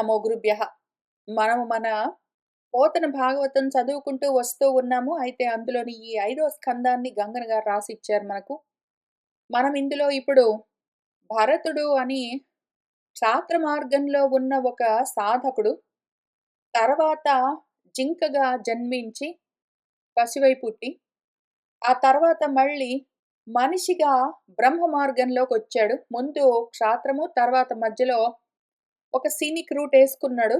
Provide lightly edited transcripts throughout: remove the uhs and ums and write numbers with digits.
నమో గురుభ్యః. మనము మన పోతన భాగవతం చదువుకుంటూ వస్తూ ఉన్నాము. అయితే అందులోని ఈ 5వ స్కందాన్ని గంగన్న గారు రాసిచ్చారు మనకు. మనం ఇందులో ఇప్పుడు భరతుడు అని క్షాత్ర మార్గంలో ఉన్న ఒక సాధకుడు, తర్వాత జింకగా జన్మించి పశువై పుట్టి, ఆ తర్వాత మళ్ళీ మనిషిగా బ్రహ్మ మార్గంలోకొచ్చాడు. ముందు క్షాత్రము, తర్వాత మధ్యలో ఒక సీనిక్ రూట్ యేసుకున్నాడు.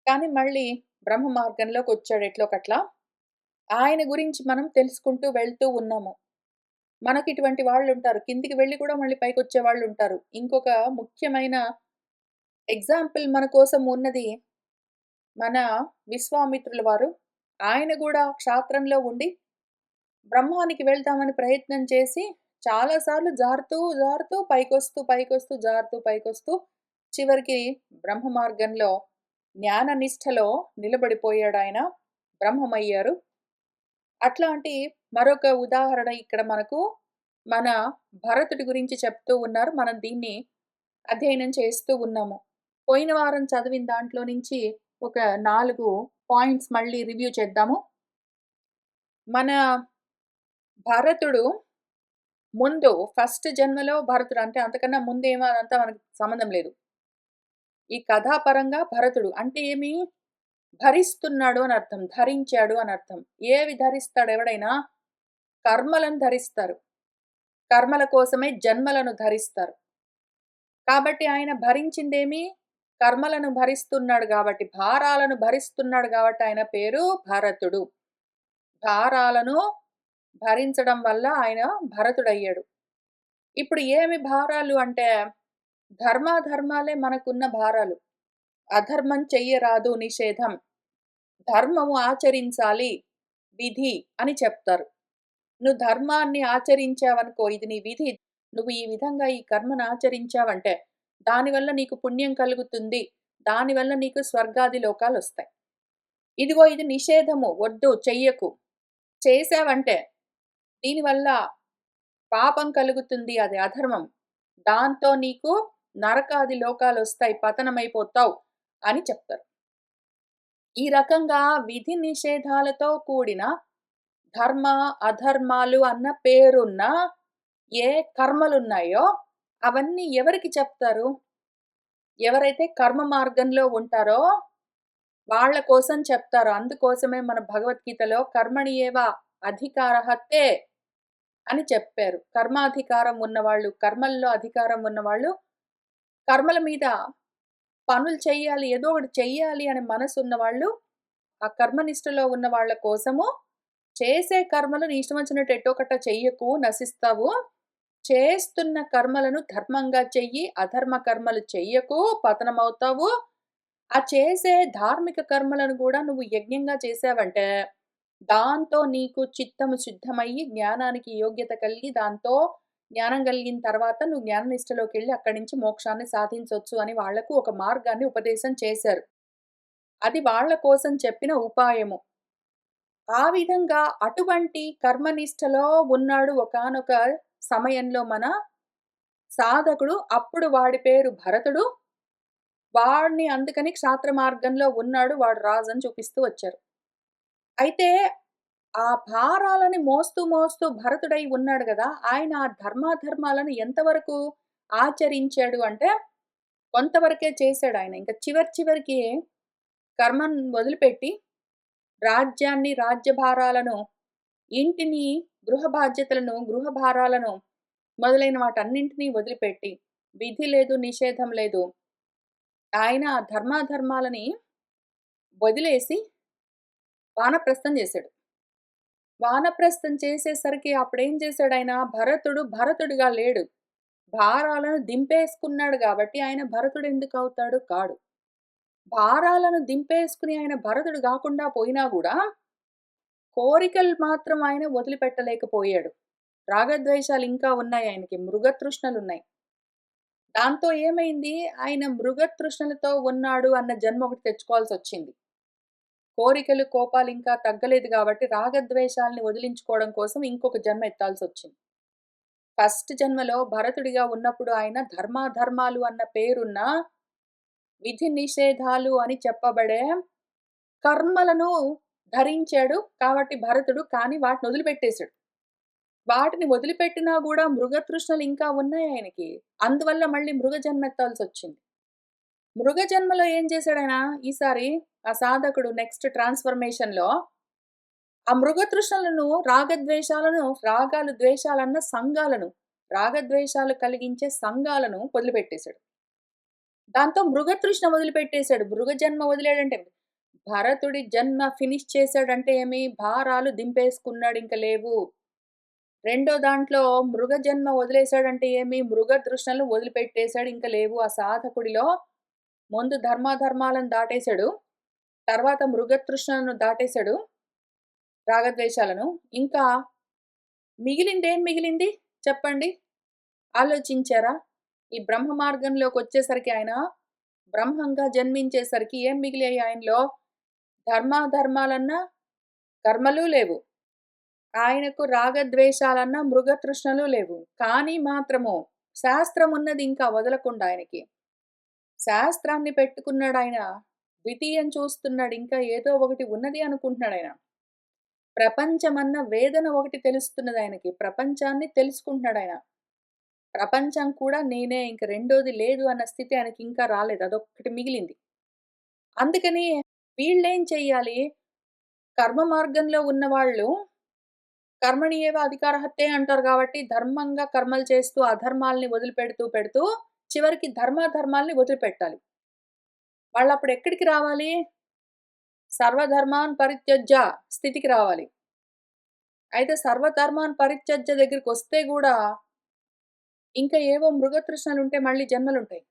కానీ మళ్ళీ బ్రహ్మ మార్గంలోకొచ్చాడు ఎట్లోకట్లా. ఆయన గురించి మనం తెలుసుకుంటూ వెళ్తూ ఉన్నాము. మనకిటువంటి వాళ్ళుంటారు. కిందికి వెళ్లి కూడా మళ్ళీ పైకొచ్చే వాళ్ళుంటారు. ఇంకొక ముఖ్యమైన ఎగ్జాంపుల్ మన కోసం ఉన్నది మన విశ్వామిత్రుల వారు. ఆయన గూడా క్షాత్రంలో ఉండి బ్రహ్మానికి వెళ్దామని ప్రయత్నం చేసి చాలా సార్లు జారుతూ, జారుతూ పైకొస్తూ, పైకొస్తూ, జారుతూ, పైకొస్తూ చివరికి బ్రహ్మ మార్గంలో జ్ఞాన నిష్టలో నిలబడిపోయాడాయన. బ్రహ్మమయ్యారు. అట్లాంటి మరొక ఉదాహరణ ఇక్కడ మనకు మన భరతుడి గురించి చెప్తూ ఉన్నారు. మనం దీన్ని అధ్యయనం చేస్తూ ఉన్నాము. పోయిన వారం చదివిన దాంట్లో నుంచి ఒక 4 పాయింట్స్ మళ్ళీ రివ్యూ చేద్దాము. మన భరతుడు ముందు ఫస్ట్ జన్మలో భరతుడు అంటే అంతకన్నా ముందేమో అదంతా మనకు సంబంధం లేదు. ఈ కథాపరంగా భరతుడు అంటే ఏమి? భరిస్తున్నాడు అని అర్థం. ధరించాడు అని అర్థం. ఏవి ధరిస్తాడు ఎవడైనా? కర్మలను ధరిస్తారు. కర్మల కోసమే జన్మలను ధరిస్తారు. కాబట్టి ఆయన భరించిందేమి? కర్మలను భరిస్తున్నాడు గాబట్టి, భారాలను భరిస్తున్నాడు గాబట్టి ఆయన పేరు భరతుడు. భారాలను భరించడం వల్ల ఆయన భరతుడయ్యాడు. ఇప్పుడు ఏమి భారాలు అంటే, ధర్మాధర్మాలే మనకున్న భారాలు. అధర్మం చెయ్యరాదు నిషేధం. ధర్మము ఆచరించాలి విధి అని చెప్తారు. నువ్వు ధర్మాన్ని ఆచరించావనుకో, ఇది నీ విధి. నువ్వు ఈ విధంగా ఈ కర్మను ఆచరించావంటే, దానివల్ల నీకు పుణ్యం కలుగుతుంది. దానివల్ల నీకు స్వర్గాది లోకాలొస్తాయి. ఇదిగో ఇది నిషేధము. వద్దు చెయ్యకు. చేశావంటే, దీనివల్ల పాపం కలుగుతుంది. అది అధర్మం. దాంతో నీకు నరకాది లోకాలొస్తాయి. పతనమైపోతావు అని చెప్తారు. ఈ రకంగా విధి నిషేధాలతో కూడిన ధర్మ, అధర్మాలు అన్న పేరున్న ఏ కర్మలున్నాయో అవన్నీ ఎవరికి చెప్తారు? ఎవరైతే కర్మ మార్గంలో ఉంటారో వాళ్ళ కోసం చెప్తారు. అందుకోసమే మన భగవద్గీతలో కర్మణ్యేవ అధికారః తే అని చెప్పారు. కర్మాధికారం ఉన్నవాళ్ళు, కర్మల్లో అధికారం ఉన్నవాళ్ళు, కర్మల మీద పనులు చెయ్యాలి, ఏదో ఒకటి చెయ్యాలి అనే మనసున్నవాళ్ళు, ఆ కర్మనిష్టలో ఉన్న వాళ్ళ కోసము చేసే కర్మలు నీ ఇష్టం వచ్చినట్టు ఎట్టోకట్ట చెయ్యకు, నశిస్తావు. చేస్తున్న కర్మలను ధర్మంగా చెయ్యి, అధర్మ కర్మలు చెయ్యకు, పతనమవుతావు. ఆ చేసే ధార్మిక కర్మలను గూడా నువ్వు యజ్ఞంగా చేశావంటే, దాంతో నీకు చిత్తము శుద్ధమయ్యి, జ్ఞానానికి యోగ్యత కలిగి, దాంతో జ్ఞానం కలిగిన తర్వాత నువ్వు జ్ఞాననిష్టలోకెళ్ళి అక్కడి నుంచి మోక్షాన్ని సాధించొచ్చు అని వాళ్లకు ఒక మార్గాన్ని ఉపదేశం చేశారు. అది వాళ్ళ కోసం చెప్పిన ఉపాయము. ఆ విధంగా అటువంటి కర్మనిష్టలో ఉన్నాడు ఒకానొక సమయంలో మన సాధకుడు. అప్పుడు వాడి పేరు భరతుడు. వాడిని అందుకని క్షాత్ర మార్గంలో ఉన్నాడు. వాడు రాజని చూపిస్తూ వచ్చారు. అయితే ఆ భారాలని మోస్తూ మోస్తూ భరతుడై ఉన్నాడు గదా! ఆయన ఆ ధర్మాధర్మాలను ఎంతవరకు ఆచరించాడు అంటే, కొంతవరకే చేశాడాయన. ఇంక చివరికి కర్మను వదిలిపెట్టి రాజ్యాన్ని, రాజ్యభారాలను, ఇంటిని, గృహ బాధ్యతలను, గృహ భారాలను మొదలైన వాటన్నింటినీ వదిలిపెట్టి, విధి లేదు, నిషేధం లేదు. ఆయన ఆ ధర్మాధర్మాలని వదిలేసి వానప్రస్థం చేశాడు. వానప్రస్థం చేసేసరికి అప్పుడేం చేశాడాయన? భరతుడుగా లేడు. భారాలను దింపేసుకున్నాడు గాబట్టి ఆయన భరతుడెందుకవుతాడు? కాడు. భారాలను దింపేసుకుని ఆయన భరతుడు గాకుండా పోయినా గూడా, కోరికలు మాత్రం ఆయన వదిలిపెట్టలేకపోయాడు. రాగద్వేషాలు ఇంకా ఉన్నాయి ఆయనకి. మృగతృష్ణలున్నాయి. దాంతో ఏమైంది? ఆయన మృగతృష్ణలతో ఉన్నాడు అన్న జన్మ ఒకటి తెచ్చుకోవాల్సొచ్చింది. కోరికలు, కోపాలు ఇంకా తగ్గలేదు గాబట్టి, రాగద్వేషాల్ని వదిలించుకోవడం కోసం ఇంకొక జన్మ ఎత్తాల్సొచ్చింది. ఫస్ట్ జన్మలో భరతుడిగా ఉన్నప్పుడు ఆయన ధర్మాధర్మాలు అన్న పేరున్న విధి నిషేధాలు అని చెప్పబడే కర్మలను ధరించాడు. కాబట్టి భరతుడు కానీ వాటిని వదిలిపెట్టేసాడు. వాటిని వదిలిపెట్టినా గూడా మృగతృష్ణలు ఇంకా ఉన్నాయి ఆయనకి. అందువల్ల మళ్ళీ మృగ జన్మెత్తాల్సొచ్చింది. మృగ జన్మలో ఏం చేశాడాయన ఈసారి ఆ సాధకుడు నెక్స్ట్ ట్రాన్స్‌ఫర్మేషన్‌లో ఆ మృగతృష్ణలను రాగద్వేషాలను రాగాలు, ద్వేషాలన్న సంఘాలను, రాగద్వేషాలు కలిగించే సంఘాలను వదిలిపెట్టేసాడు. దాంతో మృగతృష్ణ వదిలిపెట్టేసాడు. మృగ జన్మ వదిలాడంటే భరతుడి జన్మ ఫినిష్ చేసాడంటే ఏమి భారాలు దింపేసుకున్నాడు ఇంక లేవు. రెండో దాంట్లో మృగ జన్మ వదిలేసాడంటే ఏమి మృగతృష్ణలు వదిలిపెట్టేసాడు ఇంక లేవు. ఆ సాధకుడిలో ముందు ధర్మాధర్మాలను దాటేసాడు. తర్వాత మృగతృష్ణలను దాటేసాడు. రాగద్వేషాలను. ఇంకా మిగిలిందేం మిగిలింది చెప్పండి? ఆలోచించారా? ఈ బ్రహ్మ మార్గంలోకొచ్చేసరికి ఆయన బ్రహ్మంగా జన్మించేసరికి ఏం మిగిలాయి ఆయనలో? ధర్మాధర్మాలన్న కర్మలు లేవు. ఆయనకు రాగద్వేషాలన్న మృగతృష్ణలు లేవు. కానీ మాత్రము శాస్త్రమున్నది ఇంకా వదలకుండా ఆయనకి. శాస్త్రాన్ని పెట్టుకున్నాడాయన. ద్వితీయం చూస్తున్నాడు. ఇంకా ఏదో ఒకటి ఉన్నది అనుకుంటున్నాడాయన. ప్రపంచమన్న వేదన ఒకటి తెలుస్తున్నదాయనకి. ప్రపంచాన్ని తెలుసుకుంటున్నాడాయన. ప్రపంచం కూడా నేనే ఇంక రెండోది లేదు అన్న స్థితి ఆయనకింకా రాలేదు. అదొక్కటి మిగిలింది. అందుకని వీళ్ళేం చెయ్యాలి? కర్మ మార్గంలో ఉన్నవాళ్ళు కర్మణ్యేవ అధికారహత్తే అంటారు గాబట్టి ధర్మంగా కర్మలు చేస్తూ అధర్మాల్ని పెడుతూ చివరికి ధర్మాధర్మాల్ని వదిలిపెట్టాలి. వాళ్ళప్పుడెక్కడికి రావాలి? సర్వధర్మాన్ పరిత్యజ్య స్థితికి రావాలి. అయితే సర్వధర్మాన్ పరిత్యజ్య దగ్గరికొస్తే గూడా ఇంకా ఏవో మృగతృష్ణలుంటే మళ్ళీ జన్మలుంటాయి.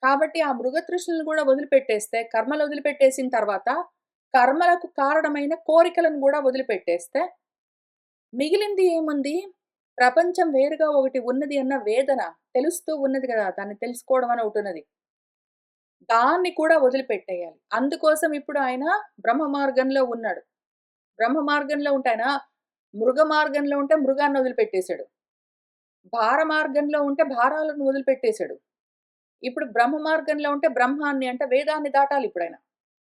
కాబట్టి ఆ మృగతృష్ణలను గూడా వదిలిపెట్టేస్తే, కర్మలు వదిలిపెట్టేసిన తర్వాత, కర్మలకు కారణమైన కోరికలను గూడా వదిలిపెట్టేస్తే, మిగిలింది ఏముంది? ప్రపంచం వేరుగా ఒకటి ఉన్నది అన్న వేదన తెలుస్తూ ఉన్నది గదా! దాన్ని తెలుసుకోవడం అని ఒకటున్నది. దాన్ని కూడా వదిలిపెట్టేయాలి. అందుకోసం ఇప్పుడు ఆయన బ్రహ్మ మార్గంలో ఉన్నాడు. బ్రహ్మ మార్గంలో ఉంటే ఆయన మృగ మార్గంలో ఉంటే మృగాన్ని వదిలిపెట్టేసాడు. భార మార్గంలో ఉంటే భారాలను వదిలిపెట్టేసాడు. ఇప్పుడు బ్రహ్మ మార్గంలో ఉంటే బ్రహ్మాన్ని అంటే వేదాన్ని దాటాలిప్పుడాయన.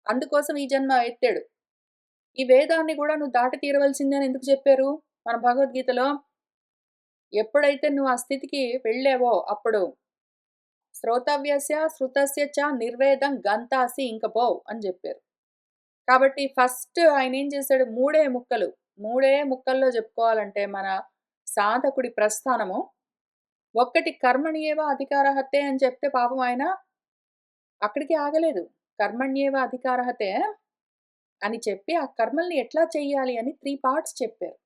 అందుకోసం ఈ జన్మ ఎత్తాడు. ఈ వేదాన్ని గూడా నువ్వు దాటి తీరవలసిందే అని ఎందుకు చెప్పారు? మన భగవద్గీతలో ఎప్పుడైతే నువ్వు ఆ స్థితికి వెళ్ళావో అప్పుడు శ్రోతవ్యస్య శృతస్య చ నిర్వేదం గంతాసి ఇంక పోవు అని జెప్పారు. కాబట్టి ఫస్ట్ ఆయనేం చేశాడు మూడే ముక్కల్లో చెప్పుకోవాలంటే మన సాధకుడి ప్రస్థానము. ఒక్కటి కర్మణ్యేవ అధికారహతే అని చెప్తే పాపం ఆయన అక్కడికి ఆగలేదు. కర్మణ్యేవ అధికారహతే అని చెప్పి ఆ కర్మల్ని ఎట్లా చెయ్యాలి అని 3 పార్ట్స్ చెప్పారు.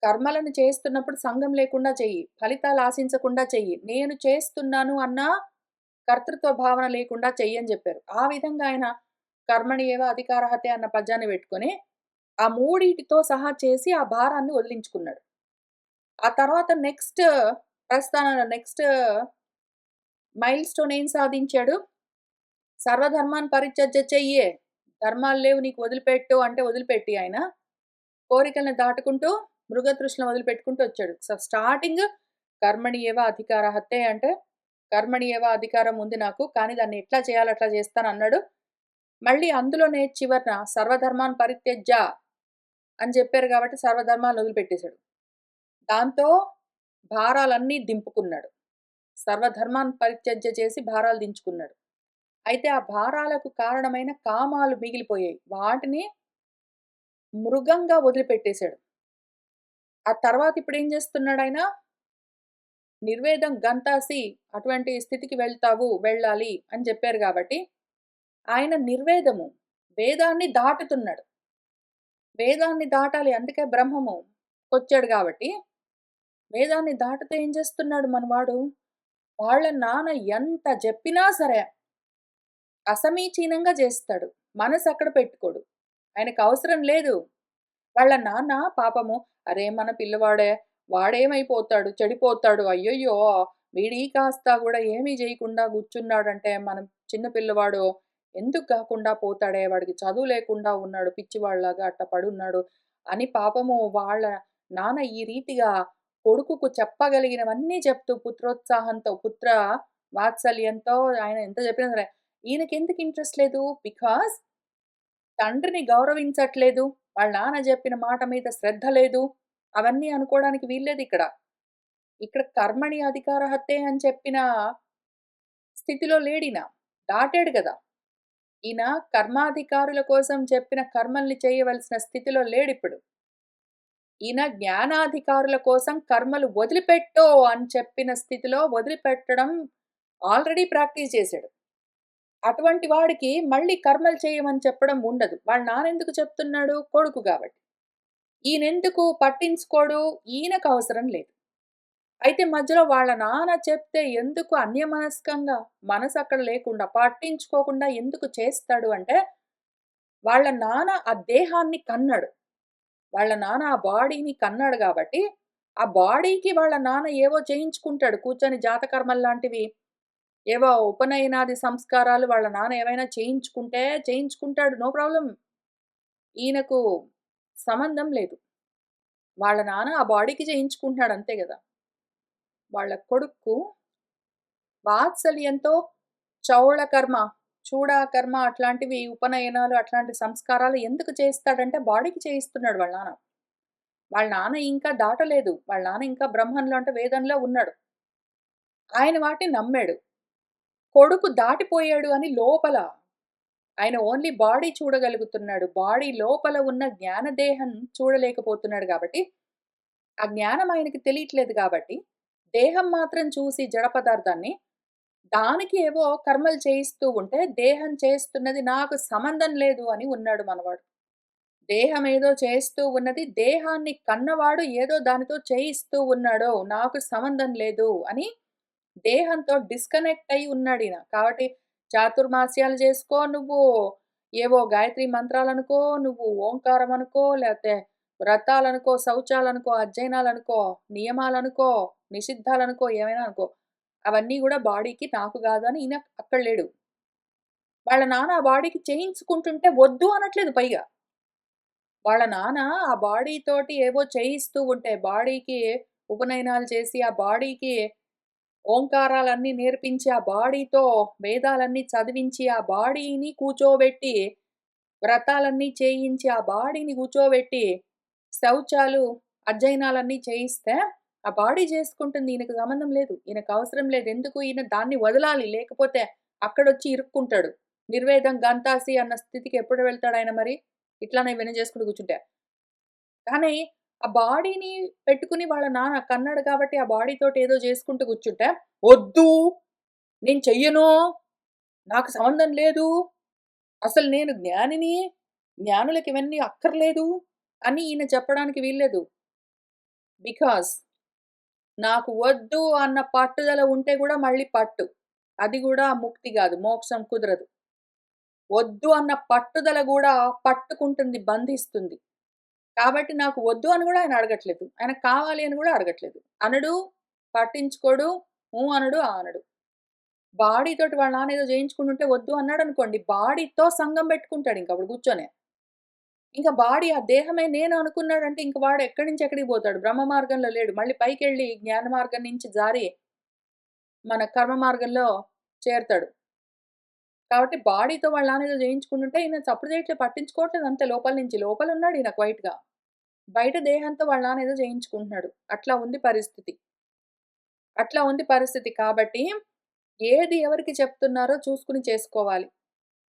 కర్మలను చేస్తున్నప్పుడు సంగం లేకుండా చెయ్యి. ఫలితాలు ఆశించకుండా చెయ్యి. నేను చేస్తున్నాను అన్న కర్తృత్వ భావన లేకుండా చెయ్యని జెప్పారు. ఆ విధంగా ఆయన కర్మణ్యేవ అధికారహతే అన్న పద్యాన్ని పెట్టుకొని, ఆ మూడిటితో సహా చేసి ఆ భారాన్ని వదిలించుకున్నాడు. ఆ తర్వాత ప్రస్థానంలో నెక్స్ట్ మైల్‌స్టోన్ ఏం సాధించాడు? సర్వధర్మాన్ పరిత్యజ్య చెయ్యే. ధర్మాలు లేవు నీకు వదిలిపెట్టు అంటే వదిలిపెట్టి ఆయన కోరికలను దాటుకుంటూ మృగతృష్ణ వదిలిపెట్టుకుంటూ వచ్చాడు. స్టార్టింగ్ కర్మణ్యేవ అధికారహత్తే అంటే కర్మణ్యేవ అధికారం ఉంది నాకు. కానీ దాన్ని ఎట్లా చేయాలో అట్లా చేస్తానన్నాడు. మళ్ళీ అందులోనే చివరన సర్వధర్మాన్ పరిత్యజ్య అని చెప్పారు కాబట్టి సర్వధర్మాలను వదిలిపెట్టేసాడు. దాంతో భారాలన్నీ దింపుకున్నాడు. సర్వధర్మాన్ని పరిత్యజ్య చేసి భారాలు దించుకున్నాడు. అయితే ఆ భారాలకు కారణమైన కామాలు మిగిలిపోయాయి. వాటిని మృగంగా వదిలిపెట్టేసాడు. ఆ తర్వాత ఇప్పుడేం చేస్తున్నాడాయన? నిర్వేదం గంతాసి అటువంటి స్థితికి వెళ్ళాలి అని చెప్పారు గాబట్టి, ఆయన నిర్వేదము, వేదాన్ని దాటుతున్నాడు. వేదాన్ని దాటాలి అందుకే బ్రహ్మము కొచ్చాడు గాబట్టి, వేదాన్ని దాటితే ఏం చేస్తున్నాడు మనవాడు? వాళ్ళ నాన్న ఎంత జెప్పినా సరే అసమీచీనంగా జేస్తాడు. మనసక్కడ పెట్టుకోడు. ఆయనకవసరం లేదు. వాళ్ళ నాన్న పాపము అరే! మన పిల్లవాడే, వాడేమైపోతాడు, చెడిపోతాడు. అయ్యయ్యో! వీడీ కాస్త గూడా ఏమీ జేయకుండా గూర్చున్నాడంటే, మనం చిన్న పిల్లవాడు ఎందుకు గాకుండా పోతాడే, వాడికి చదువు లేకుండా ఉన్నాడు, పిచ్చివాడిలాగా అట్ట పడున్నాడు అని పాపము వాళ్ళ నాన్న ఈ రీతిగా కొడుకుకు చెప్పగలిగినవన్నీ చెప్తూ పుత్రోత్సాహంతో వాత్సల్యంతో ఆయన ఎంత చెప్పినా సరే. ఈయనకెందుకు ఇంట్రెస్ట్ లేదు? బికాజ్ తండ్రిని గౌరవించట్లేదు. వాళ్ళ నాన్న చెప్పిన మాట మీద శ్రద్ధ లేదు. అవన్నీ అనుకోవడానికి వీల్లేదిక్కడ. ఇక్కడ కర్మణి అధికారహత్తే అని చెప్పిన స్థితిలో లేడిన. దాటాడు గదా! ఈయన కర్మాధికారుల కోసం చెప్పిన కర్మల్ని చేయవలసిన స్థితిలో లేడిప్పుడు. ఈయన జ్ఞానాధికారుల కోసం కర్మలు వదిలిపెట్టు అని చెప్పిన స్థితిలో వదిలిపెట్టడం ఆల్రెడీ ప్రాక్టీస్ చేశాడు. అటువంటి వాడికి మళ్ళీ కర్మలు చేయమని చెప్పడం ఉండదు. వాళ్ళ నాన్నెందుకు చెప్తున్నాడు? కొడుకు గాబట్టి. ఈయనెందుకు పట్టించుకోడు? ఈయనకు అవసరం లేదు. అయితే మధ్యలో వాళ్ళ నాన్న చెప్తే ఎందుకు అన్యమనస్కంగా మనసక్కడ లేకుండా పట్టించుకోకుండా ఎందుకు చేస్తాడు అంటే, వాళ్ళ నాన్న ఆ దేహాన్ని కన్నాడు. వాళ్ళ నాన్న ఆ బాడీని కన్నాడు గాబట్టి, ఆ బాడీకి వాళ్ళ నాన్న ఏవో చేయించుకుంటాడు కూర్చొని జాతకర్మల్లాంటివి. ఏవో ఉపనయనాది సంస్కారాలు వాళ్ళ నాన్న ఏవైనా చేయించుకుంటే చేయించుకుంటాడు. No problem. ఈయనకు సంబంధం లేదు. వాళ్ళ నాన్న ఆ బాడీకి చేయించుకుంటున్నాడు అంతే గదా! వాళ్ళ కొడుకు వాత్సల్యంతో చౌళ కర్మ, చూడా కర్మ అట్లాంటివి ఉపనయనాలు అట్లాంటి సంస్కారాలు ఎందుకు చేయిస్తాడంటే బాడీకి చేయిస్తున్నాడు వాళ్ళ నాన్న. వాళ్ళ నాన్న ఇంకా దాటలేదు. వాళ్ళ నాన్న ఇంకా బ్రహ్మంలో అంటే వేదంలో ఉన్నాడు. ఆయన వాటిని నమ్మాడు. కొడుకు దాటిపోయాడు అని లోపల ఆయన ఓన్లీ బాడీ చూడగలుగుతున్నాడు. బాడీ లోపల ఉన్న జ్ఞానదేహం చూడలేకపోతున్నాడు గాబట్టి, ఆ జ్ఞానం ఆయనకి తెలియట్లేదు గాబట్టి, దేహం మాత్రం చూసి జడ పదార్థాన్ని, దానికి ఏవో కర్మలు చేయిస్తూ ఉంటే, దేహం చేస్తున్నది నాకు సంబంధం లేదు అని ఉన్నాడు మనవాడు. దేహం ఏదో చేస్తూ ఉన్నది, దేహాన్ని కన్నవాడు ఏదో దానితో చేయిస్తూ ఉన్నాడు. నాకు సంబంధం లేదు అని దేహంతో డిస్కనెక్ట్ అయ్యి ఉన్నాడిన. కాబట్టి చాతుర్మాస్యాలు చేసుకో నువ్వు, ఏవో గాయత్రి మంత్రాలనుకో, నువ్వు ఓంకారం అనుకో, లేతే వ్రతాలనుకో, శౌచాలనుకో, అధ్యయనాలనుకో, నియమాలనుకో, నిషిద్ధాలనుకో, ఏమైనా అనుకో. అవన్నీ గూడా బాడీకి నాకు గాదు అని ఈయన అక్కడ లేడు. వాళ్ళ నాన్న ఆ బాడీకి చేయించుకుంటుంటే వద్దు అనట్లేదు పైగా. వాళ్ళ నాన్న ఆ బాడీ తోటి ఏవో చేయిస్తూ ఉంటే, బాడీకి ఉపనయనాలు చేసి, ఆ బాడీకి ఓంకారాలన్నీ నేర్పించి, ఆ బాడీతో వేదాలన్నీ చదివించి, ఆ బాడీని కూర్చోబెట్టి, వ్రతాలన్నీ చేయించి, ఆ బాడీని కూర్చోబెట్టి, శౌచాలు, అధ్యయనాలన్నీ చేయిస్తే, ఆ బాడీ చేసుకుంటుంది. ఈయనకు సంబంధం లేదు. ఈయనకు అవసరం లేదు. ఎందుకు ఈయన దాన్ని వదలాలి. లేకపోతే అక్కడొచ్చి ఇరుక్కుంటాడు. నిర్వేదం గంతాసి అన్న స్థితికి ఎప్పుడు వెళ్తాడాయన మరి? ఇట్లానే ఇవన్నీ చేసుకుంటూ కూర్చుంటే. కానీ ఆ బాడీని పెట్టుకుని వాళ్ళ నాన్న కన్నాడు కాబట్టి, ఆ బాడీతోటి ఏదో చేసుకుంటూ కూర్చుంటే, "వద్దు, నేను చెయ్యను, నాకు సంబంధం లేదు, అసలు నేను జ్ఞానిని, జ్ఞానులకి ఇవన్నీ అక్కర్లేదు" అని ఈయన చెప్పడానికి వీల్లేదు. బికాజ్ నాకు వద్దు అన్న పట్టుదల ఉంటే గూడా మళ్ళీ పట్టు. అది గూడా ముక్తి గాదు. మోక్షం కుదరదు. వద్దు అన్న పట్టుదల గూడా పట్టుకుంటుంది, బంధిస్తుంది. కాబట్టి నాకు వద్దు అని గూడా ఆయన అడగట్లేదు. ఆయనకు కావాలి అని గూడా అడగట్లేదు. అనడు, పట్టించుకోడు, అనడు, ఆ అనడు. బాడీతోటి వాళ్ళ నాన్న ఏదో చేయించుకుంటుంటే వద్దు అన్నాడనుకోండి, బాడీతో సంఘం పెట్టుకుంటాడింక అప్పుడు కూర్చొని. ఇంక బాడీ ఆ దేహమే నేను అనుకున్నాడంటే ఇంక వాడు ఎక్కడి నుంచి ఎక్కడికి పోతాడు? బ్రహ్మ మార్గంలో లేడు. మళ్ళీ పైకెళ్ళి జ్ఞాన మార్గం నుంచి జారి మన కర్మ మార్గంలో చేరతాడు. కాబట్టి బాడీతో వాళ్ళ నాన్న ఏదో చేయించుకుంటుంటే ఈయన చప్పుడు చేయట్లే, పట్టించుకోవట్లేదు అంతే లోపల నుంచి. లోపలున్నాడు ఈయన క్వైట్‌గా. బయట దేహంతో వాళ్ళ నాన్న ఏదో చేయించుకుంటున్నాడు. అట్లా ఉంది పరిస్థితి. అట్లా ఉంది పరిస్థితి కాబట్టి, ఏది ఎవరికి చెప్తున్నారో చూసుకొని చేసుకోవాలి.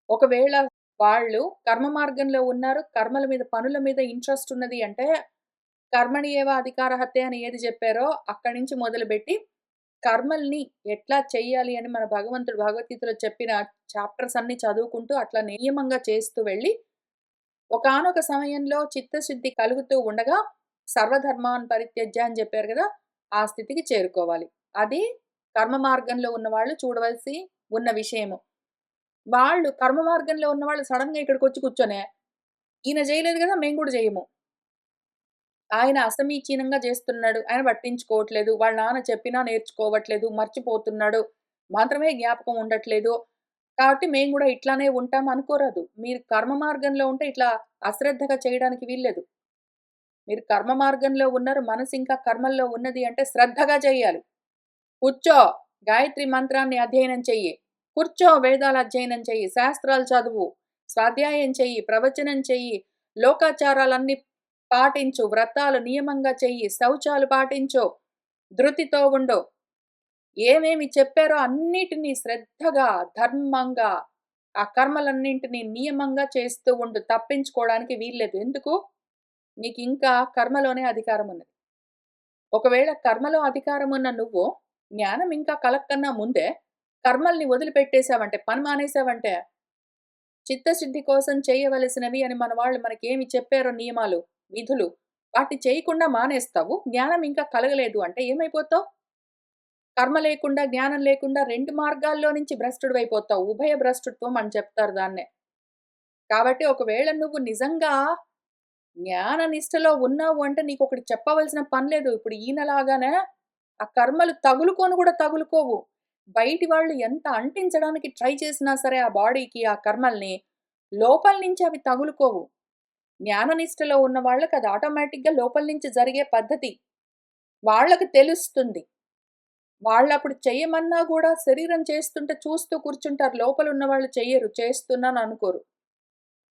ఒకవేళ వాళ్ళు కర్మ మార్గంలో ఉన్నారు, కర్మల మీద, పనుల మీద ఇంట్రెస్ట్ ఉన్నది అంటే, కర్మణి ఏవ అధికారహత్తే అని ఏది చెప్పారో అక్కడి నుంచి మొదలుపెట్టి, కర్మల్ని ఎట్లా చెయ్యాలి అని మన భగవంతుడు భగవద్గీతలో చెప్పిన చాప్టర్స్ అన్నీ చదువుకుంటూ అట్లా నియమంగా చేస్తూ వెళ్ళి, ఒకానొక సమయంలో చిత్తశుద్ధి కలుగుతూ ఉండగా, సర్వధర్మాన్ పరిత్యజ్య అని చెప్పారు గదా! ఆ స్థితికి చేరుకోవాలి. అది కర్మ మార్గంలో ఉన్నవాళ్ళు చూడవలసి ఉన్న విషయము. వాళ్ళు కర్మ మార్గంలో ఉన్నవాళ్ళు సడెన్‌గా ఇక్కడికొచ్చి కూర్చొనే, ఈయన జేయలేదు గదా! మేము గూడా జెయ్యము. ఆయన అసమీచీనంగా జేస్తున్నాడు. ఆయన పట్టించుకోవట్లేదు. వాళ్ళ నాన్న చెప్పినా నేర్చుకోవట్లేదు. మర్చిపోతున్నాడు. మంత్రమే జ్ఞాపకం ఉండట్లేదు. కాబట్టి మేము గూడా ఇట్లానే ఉంటాం అనుకోరాదు. మీరు కర్మ మార్గంలో ఉంటే ఇట్లా అశ్రద్ధగా చేయడానికి వీల్లేదు. మీరు కర్మ మార్గంలో ఉన్నారు. మనసు ఇంకా కర్మల్లో ఉన్నది అంటే శ్రద్ధగా చేయాలి. కూర్చో, గాయత్రి మంత్రాన్ని అధ్యయనం చెయ్యి, కూర్చో వేదాల అధ్యయనం చెయ్యి, శాస్త్రాలు చదువు, స్వాధ్యాయం చెయ్యి, ప్రవచనం చెయ్యి, లోకాచారాలన్నీ పాటించు, వ్రతాలు నియమంగా చెయ్యి, శౌచాలు పాటించు, ధృతితో ఉండు. ఏమేమి చెప్పారో అన్నిటినీ శ్రద్ధగా, ధర్మంగా, ఆ కర్మలన్నింటినీ నియమంగా చేస్తూ ఉండు. తప్పించుకోవడానికి వీల్లేదు. ఎందుకు? నీకు ఇంకా కర్మలోనే అధికారం ఉన్నది. ఒకవేళ కర్మలో అధికారం ఉన్న నువ్వు జ్ఞానం ఇంకా కలక్కన్నా ముందే కర్మల్ని వదిలిపెట్టేశావంటే, పని మానేశావంటే, చిత్తశుద్ధి కోసం చేయవలసినవి అని మన వాళ్ళు మనకేమి చెప్పారో నియమాలు, విధులు, వాటిని చేయకుండా మానేస్తావు. జ్ఞానం ఇంకా కలగలేదు అంటే ఏమైపోతావు? కర్మ లేకుండా, జ్ఞానం లేకుండా 2 మార్గాల్లో నుంచి భ్రష్టుడివైపోతావు. ఉభయ భ్రష్టత్వం అని చెప్తారు దాన్నే. కాబట్టి ఒకవేళ నువ్వు నిజంగా జ్ఞాన నిష్టలో ఉన్నావు అంటే నీకొకటి చెప్పవలసిన పని లేదు. ఇప్పుడు ఈయనలాగానే ఆ కర్మలు తగులుకొని కూడా తగులుకోవు. బయటి వాళ్ళు ఎంత అంటించడానికి ట్రై చేసినా సరే ఆ బాడీకి ఆ కర్మల్ని, లోపల నుంచి అవి తగులుకోవు. జ్ఞాన నిష్టలో ఉన్న వాళ్ళకి అది ఆటోమేటిక్‌గా లోపల నుంచి జరిగే పద్ధతి. వాళ్ళకి తెలుస్తుంది. వాళ్ళప్పుడు చెయ్యమన్నా గూడా శరీరం చేస్తుంటే చూస్తూ కూర్చుంటారు. లోపలున్న వాళ్ళు చెయ్యరు. చేస్తున్నాను అనుకోరు.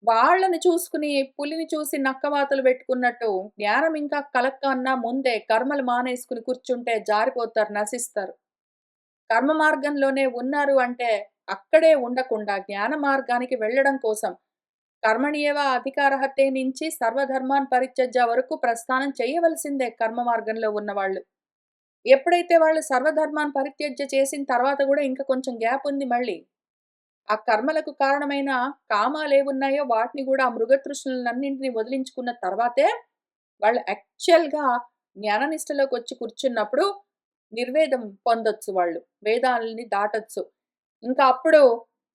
వాళ్ళని చూసుకుని పులిని చూసి నక్కవాతలు పెట్టుకున్నట్టు జ్ఞానం ఇంకా కలక్కన్నా ముందే కర్మలు మానేసుకుని కూర్చుంటే జారిపోతారు, నశిస్తారు. కర్మ మార్గంలోనే ఉన్నారు అంటే అక్కడే ఉండకుండా జ్ఞాన మార్గానికి వెళ్ళడం కోసం కర్మణ్యేవ అధికారహతే నుంచి సర్వధర్మాన్ పరిత్యజ్య వరకు ప్రస్థానం చేయవలసిందే కర్మ మార్గంలో ఉన్నవాళ్ళు. ఎప్పుడైతే వాళ్ళు సర్వధర్మాన్ని పరిత్యజ్య చేసిన తర్వాత గూడా ఇంకా కొంచెం గ్యాప్ ఉంది మళ్ళీ. ఆ కర్మలకు కారణమైన కామాలేవున్నాయో వాటిని గూడా ఆ మృగతృష్ణలనన్నింటిని వదిలించుకున్న తర్వాతే వాళ్ళు యాక్చువల్‌గా జ్ఞాననిష్టలోకొచ్చి కూర్చున్నప్పుడు నిర్వేదం పొందొచ్చు వాళ్ళు. వేదాల్ని దాటొచ్చు. ఇంకా అప్పుడు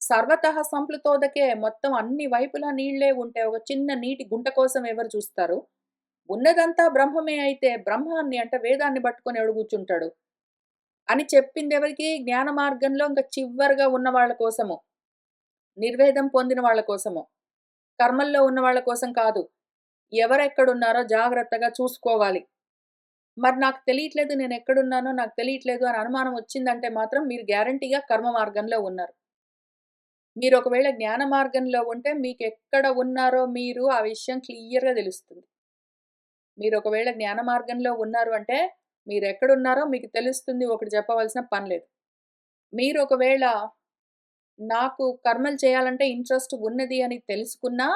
సర్వతః సంప్లుతోదకే మొత్తం అన్ని వైపులా నీళ్ళే ఉంటే ఒక చిన్న నీటి గుంట కోసం ఎవరు చూస్తారు? ఉన్నదంతా బ్రహ్మమే అయితే బ్రహ్మాన్ని అంటే వేదాన్ని పట్టుకొని ఎవడు కూర్చుంటాడు? అని చెప్పిందెవరికి? జ్ఞాన మార్గంలో ఇంక చివరగా ఉన్న వాళ్ళ కోసము. నిర్వేదం పొందిన వాళ్ళ కోసము. కర్మల్లో ఉన్న వాళ్ళ కోసం కాదు. ఎవరెక్కడున్నారో జాగ్రత్తగా చూసుకోవాలి. మరి నాకు తెలియట్లేదు నేనెక్కడున్నానో నాకు తెలియట్లేదు అని అనుమానం వచ్చిందంటే మాత్రం మీరు గ్యారంటీగా కర్మ మార్గంలో ఉన్నారు. మీరొకవేళ జ్ఞాన మార్గంలో ఉంటే మీకెక్కడ ఉన్నారో మీరు ఆ విషయం క్లియర్‌గా తెలుస్తుంది. మీరొకవేళ జ్ఞాన మార్గంలో ఉన్నారు అంటే మీరెక్కడున్నారో మీకు తెలుస్తుంది. ఒకటి చెప్పవలసిన పని లేదు. మీరొకవేళ నాకు కర్మలు చేయాలంటే ఇంట్రెస్ట్ ఉన్నది అని తెలుసుకున్నా,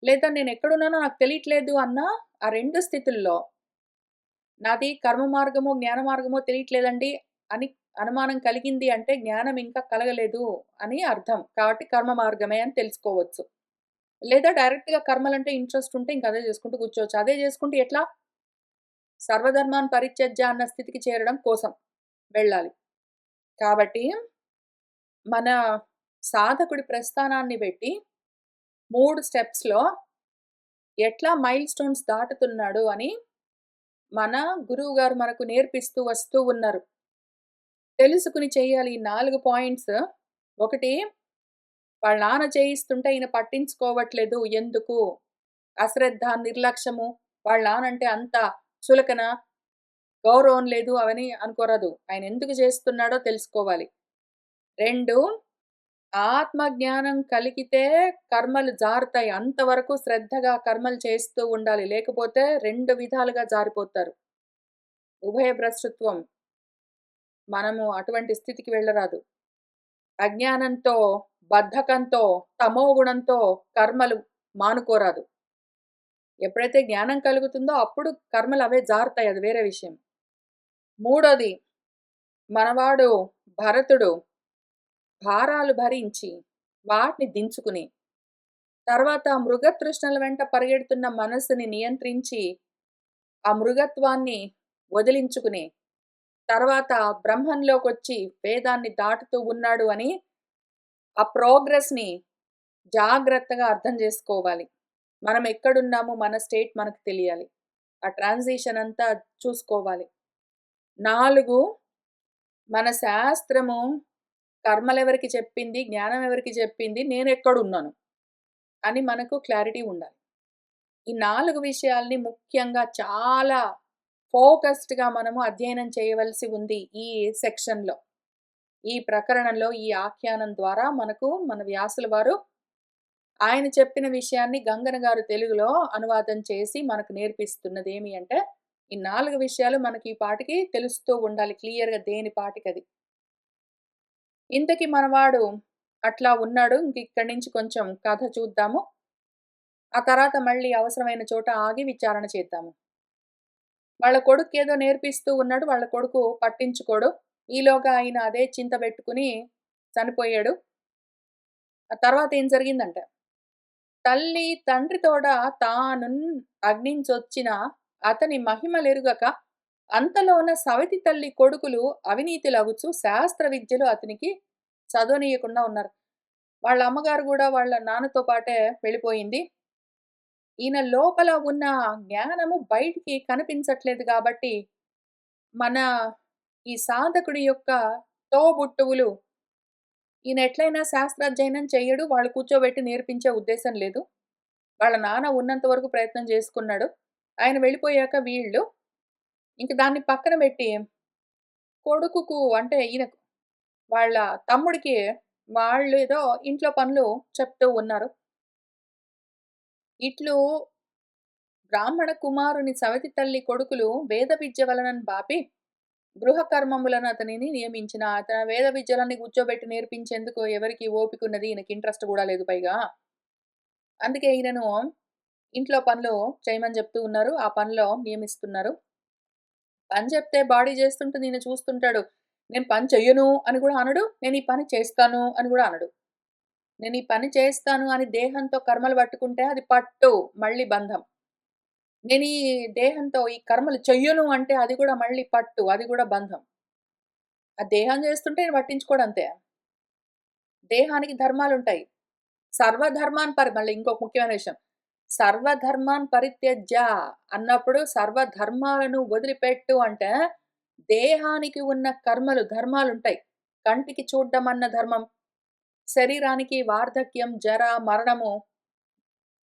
లేదా నేనెక్కడున్నానో నాకు తెలియట్లేదు అన్నా, ఆ 2 స్థితుల్లో నాది కర్మ మార్గమో, జ్ఞాన మార్గమో తెలియట్లేదండి అని అనుమానం కలిగింది అంటే జ్ఞానం ఇంకా కలగలేదు అని అర్థం. కాబట్టి కర్మ మార్గమే అని తెలుసుకోవచ్చు. లేదా డైరెక్ట్‌గా కర్మలంటే ఇంట్రెస్ట్ ఉంటే ఇంక అదే చేసుకుంటూ కూర్చోవచ్చు. అదే చేసుకుంటూ ఎట్లా? సర్వధర్మాన్ పరిత్యజ్య అన్న స్థితికి చేరడం కోసం వెళ్ళాలి. కాబట్టి మన సాధకుడి ప్రస్థానాన్ని బెట్టి 3 స్టెప్స్‌లో ఎట్లా మైల్ స్టోన్స్ దాటుతున్నాడు అని మన గురువుగారు మనకు నేర్పిస్తూ వస్తూ ఉన్నారు. తెలుసుకుని చేయాలి ఈ 4 పాయింట్స్. ఒకటి, వాళ్ళ నాన్న చేయిస్తుంటే ఈయన పట్టించుకోవట్లేదు ఎందుకు? అశ్రద్ధ, నిర్లక్ష్యము, వాళ్ళ నాన్నంటే అంత చులకన, గౌరవం లేదు అవని అనుకోరాదు. ఆయన ఎందుకు చేస్తున్నాడో తెలుసుకోవాలి. 2, ఆత్మజ్ఞానం కలిగితే కర్మలు జారుతాయి. అంతవరకు శ్రద్ధగా కర్మలు చేస్తూ ఉండాలి. లేకపోతే 2 విధాలుగా జారిపోతారు. ఉభయ భ్రష్టత్వం. మనము అటువంటి స్థితికి వెళ్ళరాదు. అజ్ఞానంతో, బద్ధకంతో, తమోగుణంతో కర్మలు మానుకోరాదు. ఎప్పుడైతే జ్ఞానం కలుగుతుందో అప్పుడు కర్మలు అవే జారుతాయి. అది వేరే విషయం. మూడోది, మనవాడు భరతుడు భారాలు భరించి వాటిని దించుకుని, తర్వాత మృగతృష్ణల వెంట పరిగెడుతున్న మనస్సుని నియంత్రించి, ఆ మృగత్వాన్ని వదిలించుకుని, తర్వాత బ్రహ్మంలోకొచ్చి వేదాన్ని దాటుతూ ఉన్నాడు అని ఆ ప్రోగ్రెస్‌ని జాగ్రత్తగా అర్థం జేసుకోవాలి. మనం ఎక్కడున్నామో మన స్టేట్ మనకు తెలియాలి. ఆ ట్రాన్సిషన్ అంతా చూసుకోవాలి. 4, మన శాస్త్రము కర్మలెవరికి చెప్పింది, జ్ఞానం ఎవరికి చెప్పింది, నేనెక్కడున్నాను అని మనకు క్లారిటీ ఉండాలి. ఈ 4 విషయాల్ని ముఖ్యంగా చాలా ఫోకస్డ్‌గా మనము అధ్యయనం చేయవలసి ఉంది ఈ సెక్షన్‌లో. ఈ ప్రకరణంలో, ఈ ఆఖ్యానం ద్వారా మనకు మన వ్యాసుల వారు ఆయన చెప్పిన విషయాన్ని గంగన గారు తెలుగులో అనువాదం చేసి మనకు నేర్పిస్తున్నదేమి అంటే, ఈ 4 విషయాలు మనకి ఈ పాటికి తెలుస్తూ ఉండాలి క్లియర్‌గా దేని పాటికది. ఇంతకీ మనవాడు అట్లా ఉన్నాడు. ఇంక ఇక్కడి నుంచి కొంచెం కథ చూద్దాము. ఆ తర్వాత మళ్ళీ అవసరమైన చోట ఆగి విచారణ చేద్దాము. వాళ్ళ కొడుక్కేదో నేర్పిస్తూ ఉన్నాడు. వాళ్ళ కొడుకు పట్టించుకోడు. ఈలోగా ఆయన అదే చింత బెట్టుకుని చనిపోయాడు. ఆ తర్వాత ఏం జరిగిందంటే, తల్లి తండ్రి తోడ తానున్ అగ్నించొచ్చిన అతని మహిమలెరుగక అంతలోన సవతి తల్లి కొడుకులు అవినీతులగుచు శాస్త్ర విద్యలు అతనికి చదవనీయకుండా ఉన్నారు. వాళ్ళ అమ్మగారు గూడా వాళ్ళ నాన్నతో పాటే వెళ్ళిపోయింది. ఈయన లోపల ఉన్న జ్ఞానము బయటికి కనిపించట్లేదు గాబట్టి, మన ఈ సాధకుడి యొక్క తోబుట్టువులు ఈయన ఎట్లైనా శాస్త్రాధ్యయనం చెయ్యడు. వాళ్ళు కూర్చోబెట్టి నేర్పించే ఉద్దేశం లేదు. వాళ్ళ నాన్న ఉన్నంత వరకు ప్రయత్నం చేసుకున్నాడు. ఆయన వెళ్ళిపోయాక వీళ్ళు ఇంక దాన్ని పక్కన బెట్టి కొడుకుకు అంటే ఈయనకు వాళ్ళ తమ్ముడికి వాళ్ళేదో ఇంట్లో పనులు చెప్తూ ఉన్నారు. ఇట్లు బ్రాహ్మణ కుమారుని సవతి తల్లి కొడుకులు వేద విద్య వలనను బాపి గృహ కర్మములను అతనిని నియమించిన. అతను వేద విద్యలన్నీ కూర్చోబెట్టి నేర్పించేందుకు ఎవరికి ఓపికున్నది, ఈయనకి ఇంట్రెస్ట్ గూడా లేదు పైగా. అందుకే ఈయనను ఇంట్లో పనులు చేయమని చెప్తూ ఉన్నారు. ఆ పనిలో నియమిస్తున్నారు. పని చెప్తే బాడీ చేస్తుంటుంది. ఈయన చూస్తుంటాడు. నేను పని చెయ్యను అని గూడా అనడు. నేను ఈ పని చేస్తాను అని గూడా అనడు. నేను ఈ పని చేస్తాను అని దేహంతో కర్మలు పట్టుకుంటే అది పట్టు, మళ్ళీ బంధం. నేను ఈ దేహంతో ఈ కర్మలు చెయ్యను అంటే అది గూడా మళ్ళీ పట్టు, అది గూడా బంధం. ఆ దేహం చేస్తుంటే ఈయన పట్టించుకోడు అంతే. దేహానికి ధర్మాలుంటాయి. సర్వధర్మాన్ మళ్ళీ ఇంకొక ముఖ్యమైన విషయం. సర్వధర్మాన్ పరిత్యజ్య అన్నప్పుడు సర్వధర్మాలను వదిలిపెట్టు అంటే, దేహానికి ఉన్న కర్మలు, ధర్మాలుంటాయి. కంటికి చూడ్డం అన్న ధర్మం, శరీరానికి వార్ధక్యం, జర, మరణము,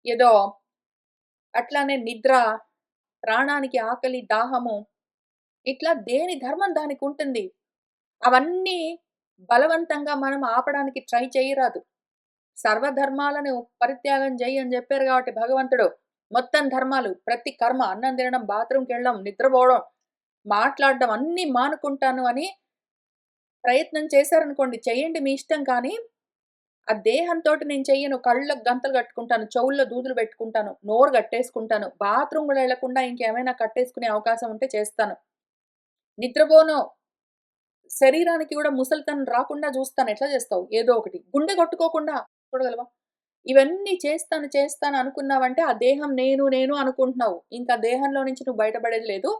ఏదో అట్లానే నిద్ర, ప్రాణానికి ఆకలి, దాహము, ఇట్లా దేని ధర్మం దానికుంటుంది. అవన్నీ బలవంతంగా మనం ఆపడానికి ట్రై చేయరాదు. సర్వధర్మాలను పరిత్యాగం చెయ్యి అని చెప్పారు కాబట్టి భగవంతుడు, మొత్తం ధర్మాలు, ప్రతి కర్మ, అన్నం తినడం, బాత్రూమ్‌కెళ్ళడం, నిద్రపోవడం, మాట్లాడడం అన్నీ మానుకుంటాను అని ప్రయత్నం చేశారనుకోండి, చెయ్యండి మీ ఇష్టం కానీ, ఆ దేహంతోటి నేను చెయ్యను. కళ్ళకి గంతలు కట్టుకుంటాను, చెవుల్లో దూదులు పెట్టుకుంటాను, నోరు కట్టేసుకుంటాను, బాత్రూమ్ గూడా ఎళ్ళకుండా ఇంకేమైనా కట్టేసుకునే అవకాశం ఉంటే చేస్తాను. నిద్రపోను. శరీరానికి గూడా ముసలితనం రాకుండా జూస్తాను. ఎట్లా జేస్తావు? ఏదో ఒకటి. గుండె కొట్టుకోకుండా చూడగలవా? ఇవన్నీ చేస్తాను, చేస్తాను అనుకున్నావంటే, ఆ దేహం నేను, నేను అనుకుంటున్నావు. ఇంకా దేహంలో నుంచి నువ్వు బయటపడేది లేదు.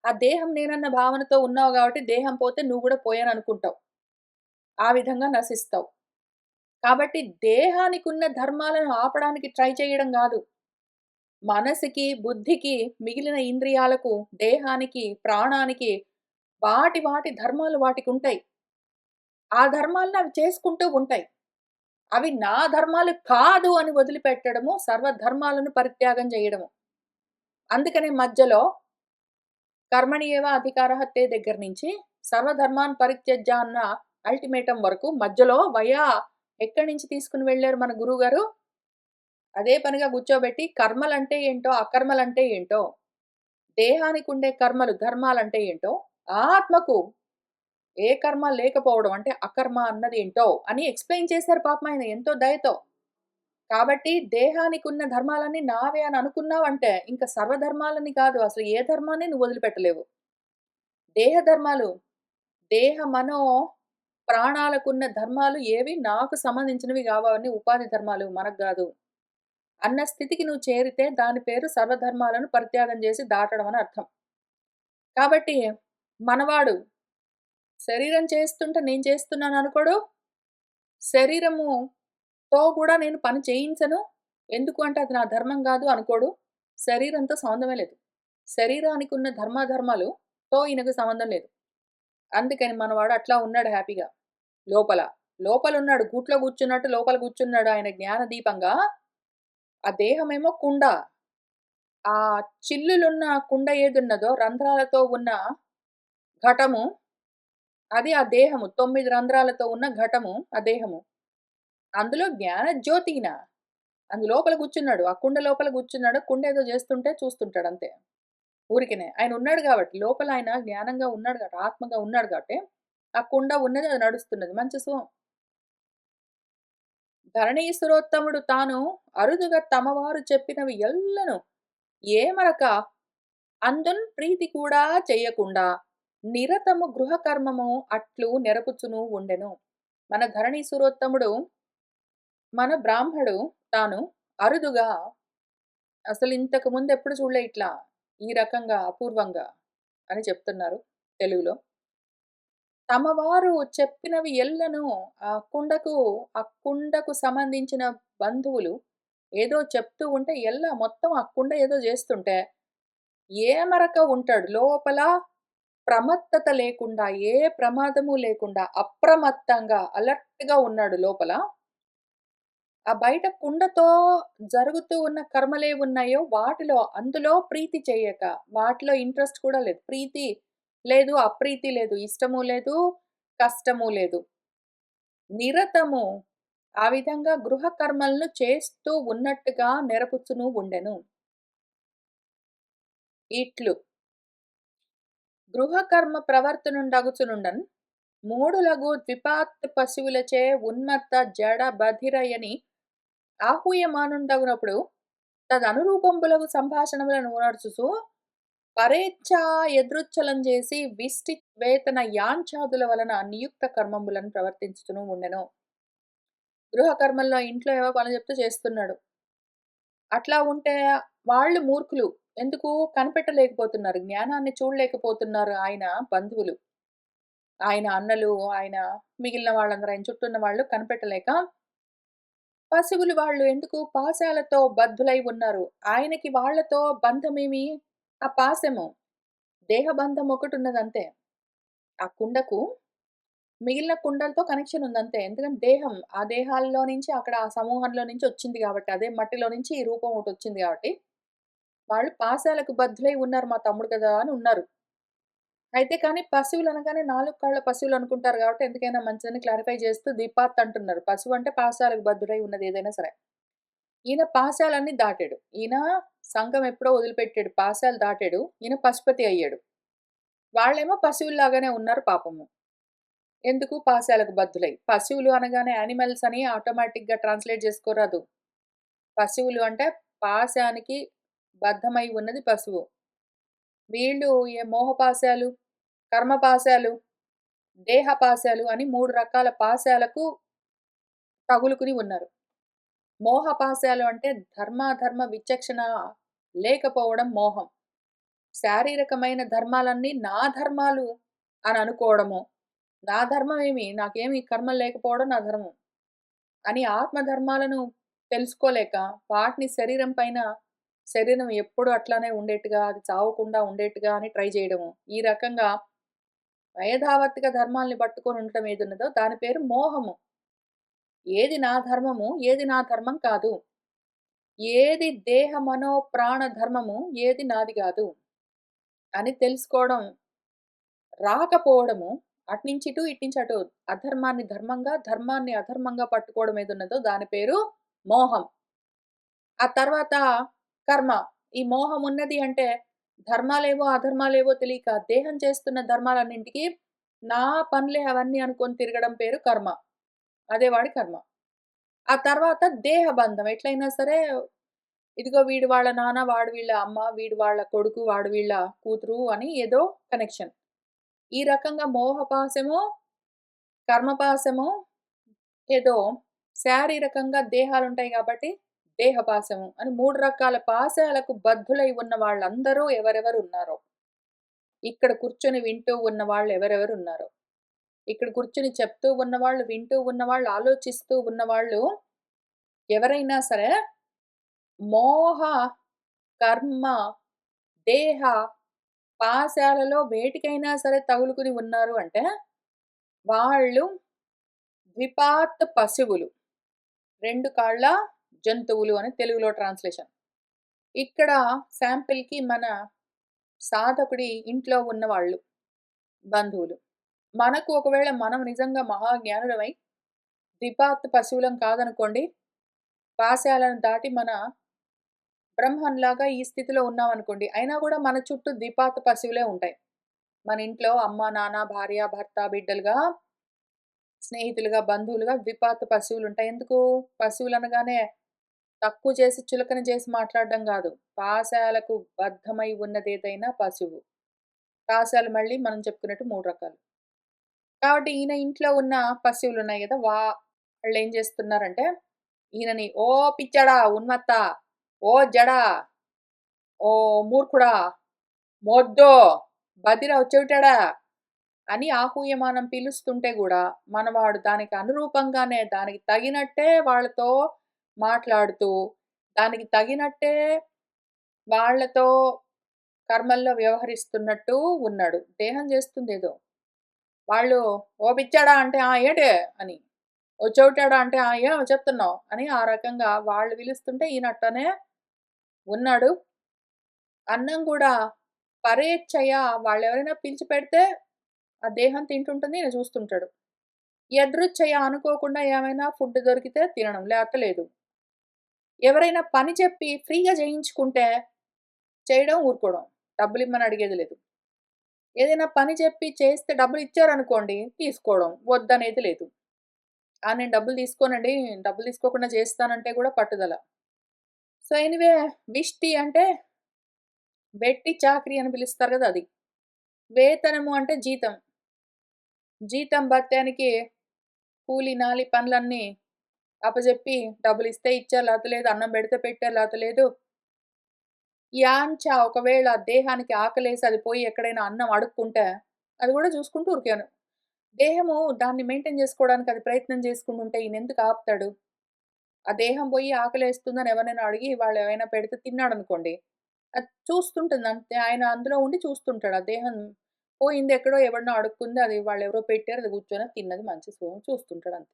ఆ దేహం నేనన్న భావనతో ఉన్నావు గాబట్టి, దేహం పోతే నువ్వు గూడా పోయాననుకుంటావు. ఆ విధంగా నశిస్తావు. కాబట్టి దేహానికున్న ధర్మాలను ఆపడానికి ట్రై చేయడం గాదు. మనసుకి, బుద్ధికి, మిగిలిన ఇంద్రియాలకు, దేహానికి, ప్రాణానికి వాటి వాటి ధర్మాలు వాటికుంటాయి. ఆ ధర్మాలను అవి చేసుకుంటూ ఉంటాయి. అవి నా ధర్మాలు కాదు అని వదిలిపెట్టడము, సర్వధర్మాలను పరిత్యాగం చేయడము. అందుకనే మధ్యలో కర్మణ్యేవ అధికారః తే దగ్గర నుంచి సర్వధర్మాన్ పరిత్యజ్య అన్న అల్టిమేటం వరకు మధ్యలో ఎక్కడి నుంచి తీసుకొని వెళ్లారు మన గురువుగారు? అదే పనిగా కూర్చోబెట్టి కర్మలంటే ఏంటో, అకర్మలంటే ఏంటో, దేహానికుండే కర్మలు, ధర్మాలంటే ఏంటో, ఆత్మకు ఏ కర్మ లేకపోవడం అంటే అకర్మ అన్నదేంటో అని ఎక్స్‌ప్లెయిన్ చేశారు పాపం ఆయన ఎంతో దయతో. కాబట్టి దేహానికున్న ధర్మాలన్నీ నావే అని అనుకున్నావంటే, ఇంక సర్వధర్మాలని కాదు అసలు ఏ ధర్మాన్ని నువ్వు వదిలిపెట్టలేవు. దేహ ధర్మాలు, దేహ మనో ప్రాణాలకున్న ధర్మాలు ఏవి నాకు సంబంధించినవి గావు అవన్నీ ఉపాధి ధర్మాలు మనకు గాదు. అన్న స్థితికి నువ్వు చేరితే దాని పేరు సర్వధర్మాలను పరిత్యాగం చేసి దాటడం అని అర్థం. కాబట్టి మనవాడు శరీరం చేస్తుంటే నేను చేస్తున్నాను అనుకోడు. శరీరముతో గూడా నేను పని చేయించను. ఎందుకు అంటే అది నా ధర్మం గాదు అనుకోడు. శరీరంతో సంబంధమే లేదు. శరీరానికున్న ధర్మాధర్మాలుతో ఈయనకు సంబంధం లేదు. అందుకని మనవాడు అట్లా ఉన్నాడు హ్యాపీగా లోపల. లోపలున్నాడు. గూట్లో కూర్చున్నట్టు లోపల కూర్చున్నాడు ఆయన జ్ఞాన దీపంగా. ఆ దేహమేమో కుండ. ఆ చిల్లులున్న కుండ ఏదున్నదో రంధ్రాలతో ఉన్న ఘటము, అది ఆ దేహము. 9 రంధ్రాలతో ఉన్న ఘటము, ఆ దేహము. అందులో జ్ఞాన జ్యోతిన. లోపల కూర్చున్నాడు. ఆ కుండ లోపల కూర్చున్నాడు. కుండ ఏదో చేస్తుంటే చూస్తుంటాడంతే. ఊరికనే. ఆయన ఉన్నాడు గాబట్టి, లోపల ఆయన జ్ఞానంగా ఉన్నాడు గాబట్టి, ఆత్మగా ఉన్నాడు గాబట్టి, ఆ కుండ ఉన్నది, అది నడుస్తున్నది. మంచి ధరణీసురోత్తముడు తాను అరుదుగా తమవారు చెప్పినవి ఎల్లను ఏమరక అందున్ ప్రీతి కూడా చెయ్యకుండా నిరతము గృహకర్మము అట్లు నెరపుచును ఉండెను. మన ధరణీసురోత్తముడు, మన బ్రాహ్మడు తాను అరుదుగా అసలింతకు ముందెప్పుడు చూడలే ఇట్లా, ఈ రకంగా అపూర్వంగా అని చెప్తున్నారు తెలుగులో. తమవారు చెప్పినవి ఎల్లను ఆ కుండకు సంబంధించిన బంధువులు ఏదో చెప్తూ ఉంటే మొత్తం ఆ కుండ ఏదో జేస్తుంటే, ఏమరక ఉంటాడు. లోపల ప్రమత్తత లేకుండా, ఏ ప్రమాదము లేకుండా అప్రమత్తంగా అలర్ట్‌గా ఉన్నాడు లోపల. ఆ బయట కుండతో జరుగుతూ ఉన్న కర్మలేవున్నాయో అందులో ప్రీతి చెయ్యక, వాటిలో ఇంట్రెస్ట్ కూడా లేదు. ప్రీతి లేదు, అప్రీతి లేదు, ఇష్టము లేదు, కష్టము లేదు. నిరతము ఆ విధంగా గృహ కర్మలను చేస్తూ ఉన్నట్టుగా నెరపుచ్చును ఉండెను. ఇట్లు గృహ కర్మ ప్రవర్తనుండగుచునుండన్ మూడులగు ద్విపాత్ పశువులచే ఉన్మత్త జడ బధిరయని ఆహూయమానుండగునప్పుడు తదనురూపంబులగు సంభాషణములను నడుచుచు పరేచ్ఛా యదృచ్ఛలం చేసి విష్టి వేతన యాంఛాదుల వలన నియుక్త కర్మములను ప్రవర్తించుతూ ఉండెను. గృహ కర్మల్లో ఇంట్లో ఏవో పనులు చెప్తూ చేస్తున్నాడు. అట్లా ఉంటే వాళ్ళు మూర్ఖులు. ఎందుకు కనిపెట్టలేకపోతున్నారు. జ్ఞానాన్ని చూడలేకపోతున్నారు ఆయన బంధువులు. ఆయన అన్నలు, ఆయన మిగిలిన వాళ్ళందరూ ఆయన చుట్టూ ఉన్న వాళ్ళు కనిపెట్టలేక పశువులు వాళ్ళు ఎందుకు పాశాలతో బద్ధులై ఉన్నారు. ఆయనకి వాళ్ళతో బంధమేమి? ఆ పాశము. దేహబంధం ఒకటున్నదంతే. ఆ కుండకు మిగిలిన కుండలతో కనెక్షన్ ఉందంతే. ఎందుకంటే దేహం, ఆ దేహాల్లో నుంచి అక్కడ ఆ సమూహంలో నుంచి వచ్చింది గాబట్టి, అదే మట్టిలో నుంచి ఈ రూపం ఒకటొచ్చింది గాబట్టి, వాళ్ళు పాశాలకు బద్ధులై ఉన్నారు మా తమ్ముడు కదా అని ఉన్నారు. అయితే కానీ పశువులనగానే 4 కాళ్ళ పశువులనుకుంటారు గాబట్టి ఎందుకైనా మంచిదని క్లారిఫై చేస్తూ ద్విపాత్ అంటున్నారు. పశువు అంటే పాశాలకు బద్ధుడై ఉన్నది ఏదైనా సరే. ఈయన పాశాలన్నీ దాటాడు. ఈయన సంఘం ఎప్పుడో వదిలిపెట్టాడు. పాశాలు దాటాడు. ఈయన పశుపతి అయ్యాడు. వాళ్ళేమో పశువుల్లాగానే ఉన్నారు పాపము. ఎందుకు పాశాలకు బద్ధులై. పశువులు అనగానే యానిమల్స్ అని ఆటోమేటిక్‌గా ట్రాన్స్‌లేట్ చేసుకోరాదు. పశువులు అంటే పాశానికి బద్ధమై ఉన్నది పశువు. వీళ్ళు మోహపాశాలు, కర్మపాశాలు, దేహపాశాలు అని 3 రకాల పాశాలకు తగులుకుని ఉన్నారు. మోహపాశాలు అంటే ధర్మాధర్మ విచక్షణ లేకపోవడం మోహం. శారీరకమైన ధర్మాలన్నీ నా ధర్మాలు అని అనుకోవడము. నా ధర్మం ఏమి? నాకేమి కర్మలు లేకపోవడం నా ధర్మం అని ఆత్మధర్మాలను తెలుసుకోలేక వాటిని శరీరం ఎప్పుడూ అట్లానే ఉండేట్టుగా, అది చావకుండా ఉండేట్టుగా అని ట్రై చేయడము. ఈ రకంగా మేధావత్తిక ధర్మాల్ని పట్టుకొని ఉండటం ఏదున్నదో దాని పేరు మోహము. ఏది నా ధర్మము, ఏది నా ధర్మం కాదు. ఏది దేహ మనో ప్రాణ ధర్మము, ఏది నాది గాదు అని తెలుసుకోవడం రాకపోవడము, అటునుంచి ఇటు, ఇటునుంచి అటు అధర్మాన్ని ధర్మంగా, ధర్మాన్ని అధర్మంగా పట్టుకోవడం ఏదున్నదో దాని పేరు మోహం. ఆ తర్వాత కర్మ. ఈ మోహం ఉన్నది అంటే ధర్మాలేవో, అధర్మాలేవో తెలియక దేహం చేస్తున్న ధర్మాలన్నింటికి నా పనులే అవన్నీ అనుకోని తిరగడం పేరు కర్మ. అదే వాడి కర్మ. ఆ తర్వాత దేహ బంధం. ఎట్లైనా సరే ఇదిగో వీడు వాళ్ళ నాన్న, వాడు వీళ్ళ అమ్మ, వీడు వాళ్ళ కొడుకు, వాడు వీళ్ళ కూతురు అని ఏదో కనెక్షన్. ఈ రకంగా మోహపాశము, కర్మపాశము, ఏదో శారీరకంగా దేహాలుంటాయి గాబట్టి దేహపాశము అని 3 రకాల పాశాలకు బద్ధులై ఉన్న వాళ్ళందరూ ఎవరెవరున్నారో, ఇక్కడ కూర్చొని వింటూ ఉన్న వాళ్ళు ఎవరెవరున్నారో, ఇక్కడ కూర్చొని చెప్తూ ఉన్నవాళ్ళు, వింటూ ఉన్నవాళ్ళు, ఆలోచిస్తూ ఉన్నవాళ్ళు ఎవరైనా సరే మోహ, కర్మ, దేహ, పాశాలలో వేటికైనా సరే తగులుకుని ఉన్నారు అంటే వాళ్ళు ద్విపాత్ పశువులు. 2 కాళ్ళ జంతువులు అని తెలుగులో ట్రాన్స్‌లేషన్. ఇక్కడ శాంపిల్‌కి మన సాధకుడి ఇంట్లో ఉన్నవాళ్ళు, బంధువులు. మనకు ఒకవేళ మనం నిజంగా మహాజ్ఞానులమై, ద్విపాత్ పశువులం కాదనుకోండి, పాశాలను దాటి మన బ్రహ్మన్‌లాగా ఈ స్థితిలో ఉన్నామనుకోండి, అయినా గూడా మన చుట్టూ ద్విపాత పశువులే ఉంటాయి. మన ఇంట్లో అమ్మ, నాన్న, భార్య, భర్త, బిడ్డలుగా, స్నేహితులుగా, బంధువులుగా ద్విపాత పశువులుంటాయి. ఎందుకు? పశువులనగానే తక్కువ చేసి, చులకన చేసి మాట్లాడడం గాదు. పాశాలకు బద్ధమై ఉన్నదేదైనా పశువు. పాశాలు మళ్ళీ మనం చెప్పుకున్నట్టు 3 రకాలు. కాబట్టి ఈయన ఇంట్లో ఉన్న పశువులున్నాయి గదా! వాళ్ళేం జేస్తున్నారంటే, ఈయనని "ఓ పిచ్చోడా, ఉన్మత్తా, ఓ జడా, ఓ మూర్ఖుడా, మొద్దో, బదిర చెవిటాడా" అని ఆహూయమానం పిలుస్తుంటే గూడా, మనవాడు దానికి అనురూపంగానే, దానికి తగినట్టే వాళ్ళతో మాట్లాడుతూ, దానికి తగినట్టే వాళ్ళతో కర్మల్లో వ్యవహరిస్తున్నట్టు ఉన్నాడు. దేహం జేస్తుందేదో. వాళ్ళు "ఓ పిచ్చాడా" అంటే "ఆ! ఏటే" అని. "ఓ చెవిటాడా" అంటే "ఆ! ఏం చెప్తున్నావు" అని ఆ రకంగా వాళ్ళు పిలుస్తుంటే ఈయన అట్టనే ఉన్నాడు. అన్నం గూడా పరేచ్ఛయ వాళ్ళెవరైనా పిలిచి పెడితే ఆ దేహం తింటుంటుంది. ఈయన చూస్తుంటాడు. యదృచ్ఛయ అనుకోకుండా ఏమైనా ఫుడ్ దొరికితే తినడం. లేకపోతే లేదు. ఎవరైనా పని చెప్పి ఫ్రీగా చేయించుకుంటే చేయడం, ఊరుకోవడం. డబ్బులిమ్మని అడిగేది లేదు. ఏదైనా పని చెప్పి చేస్తే డబ్బులిచ్చారనుకోండి తీసుకోవడం. వద్దనేది లేదు. నేను డబ్బులు తీసుకోనండి. డబ్బులు తీసుకోకుండా చేస్తానంటే కూడా పట్టుదల. సో, ఎనీవే విష్టి అంటే వెట్టి చాకిరీ అని పిలుస్తారు కదా! అది. వేతనము అంటే జీతం. జీతం భత్యానికి కూలి, నాలి పనులన్నీ అప్పజెప్పి డబ్బులిస్తే ఇచ్చారు, లేతే లేదు. అన్నం పెడితే పెట్టారు, లేతే లేదు. యాంచ ఒకవేళ దేహానికి ఆకలేసి అది పోయి ఎక్కడైనా అన్నం అడుక్కుంటే, అది గూడా చూసుకుంటూ ఊరికాను. దేహము దాన్ని మెయింటైన్ జేసుకోవడానికి అది ప్రయత్నం చేసుకుంటుంటే ఈయనెందుకు ఆపుతాడు? ఆ దేహం పోయి ఆకలేస్తుందని ఎవరినైనా అడిగి వాళ్ళేమైనా పెడితే తిన్నాడనుకోండి, అది చూస్తుంటుంది అంతే. ఆయన అందులో ఉండి చూస్తుంటాడు. ఆ దేహం పోయింది ఎక్కడో ఎవడినో అడుక్కుంది. అది వాళ్ళెవరో పెట్టారు. అది కూర్చొని తిన్నది మంచి చూస్తుంటాడంతే.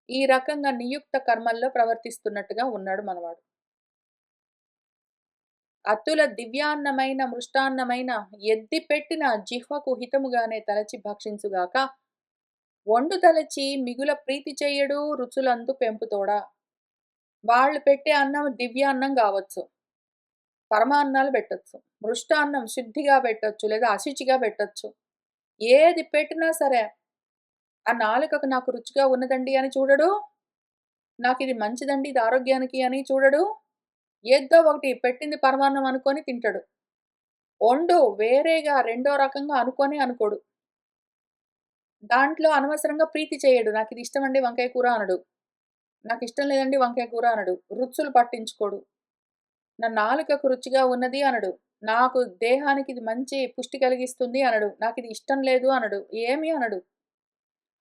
ఈ రకంగా నియుక్త కర్మల్లో ప్రవర్తిస్తున్నట్టుగా ఉన్నాడు మనవాడు. అతుల దివ్యాన్నమైన మృష్టాన్నమైన ఎద్దిపెట్టిన జిహ్వకు హితముగానే తలచి భక్షించుగాక, వండు తలచి మిగుల ప్రీతి చెయ్యడు రుచులందు పెంపుతోడా. వాళ్ళు పెట్టే అన్నం దివ్యాన్నం గావచ్చు. పరమాన్నాలు పెట్టొచ్చు. మృష్టాన్నం శుద్ధిగా పెట్టొచ్చు. లేదా అశుచిగా పెట్టొచ్చు. ఏది పెట్టినా సరే, ఆ నాలుకకు నాకు రుచిగా ఉన్నదండి అని చూడడు. నాకిది మంచిదండి, ఇది ఆరోగ్యానికి అని చూడడు. ఏదో ఒకటి పెట్టింది పరమాన్నం అనుకోని తింటాడు. వేరేగా రెండో రకంగా అనుకోనే అనుకోడు. దాంట్లో అనవసరంగా ప్రీతి చేయడు. నాకిది ఇష్టమండి వంకాయ కూర అనడు. నాకిష్టం లేదండి వంకాయ కూర అనడు. రుచులు పట్టించుకోడు. నా నాలుకకు రుచిగా ఉన్నది అనడు. నాకు దేహానికి ఇది మంచి పుష్టి కలిగిస్తుంది అనడు. నాకిది ఇష్టం లేదు అనడు. ఏమి అనడు.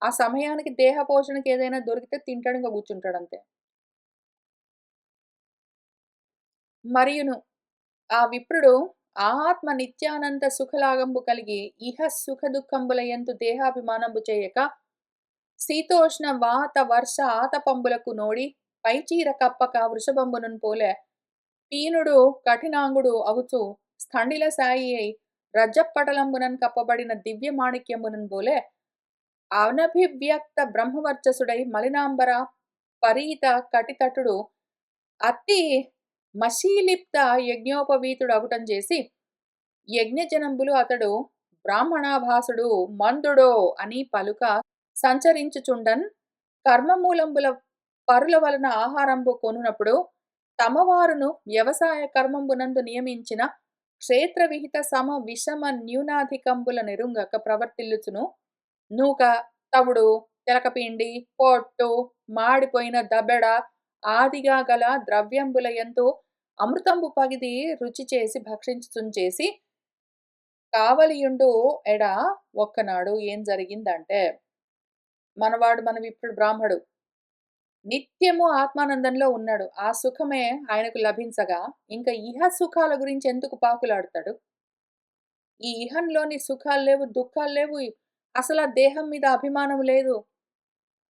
ఆ సమయానికి దేహ పోషణకి ఏదైనా దొరికితే తింటాడు. ఇంక కూర్చుంటాడంతే. మరియును ఆ విప్రుడు ఆత్మ నిత్యానంద సుఖలాగంబు కలిగి ఇహ సుఖ దుఃఖంబులయందు దేహాభిమానంబు చేయక శీతోష్ణ వాత వర్ష ఆతపంబులకు నోడి పైచీర కప్పక వృషభంబునున్ పోలే పీనుడు కఠినాంగుడు అగుచు స్థండిల సాయి అయి రజ్జప్పటలంబునన్ కప్పబడిన దివ్య మాణిక్యంబునన్ పోలే అనభివ్యక్త బ్రహ్మవర్చసుడై మలినాంబర పరీత కటితటుడు అతి మషీలిప్త యజ్ఞోపవీతుడగుటం చేసి యజ్ఞజనంబులు అతడు బ్రాహ్మణాభాసుడు మందుడో అని పలుక సంచరించుచుండన్ కర్మమూలంబుల పరుల వలన ఆహారంబు కొనునప్పుడు తమవారును వ్యవసాయ కర్మంబునందు నియమించిన క్షేత్ర విహిత సమ విషమ న్యూనాధికంబుల నెరుంగక ప్రవర్తిల్లుచును నూక తవుడు తెలకపిండి పొట్టు మాడిపోయిన దబెడ ఆదిగా గల ద్రవ్యంబుల ఎందు అమృతంబు పగిది రుచి చేసి భక్షించుచుంచేసి కావలియుండు ఎడ ఒక్కనాడు ఏం జరిగిందంటే మన విప్రుడు బ్రాహ్మడు నిత్యము ఆత్మానందంలో ఉన్నాడు. ఆ సుఖమే ఆయనకు లభించగా ఇంకా ఇహ సుఖాల గురించి ఎందుకు పాకులాడతాడు? ఈ ఇహంలోని సుఖాలు లేవు, దుఃఖాలు లేవు. అసలు ఆ దేహం మీద అభిమానం లేదు.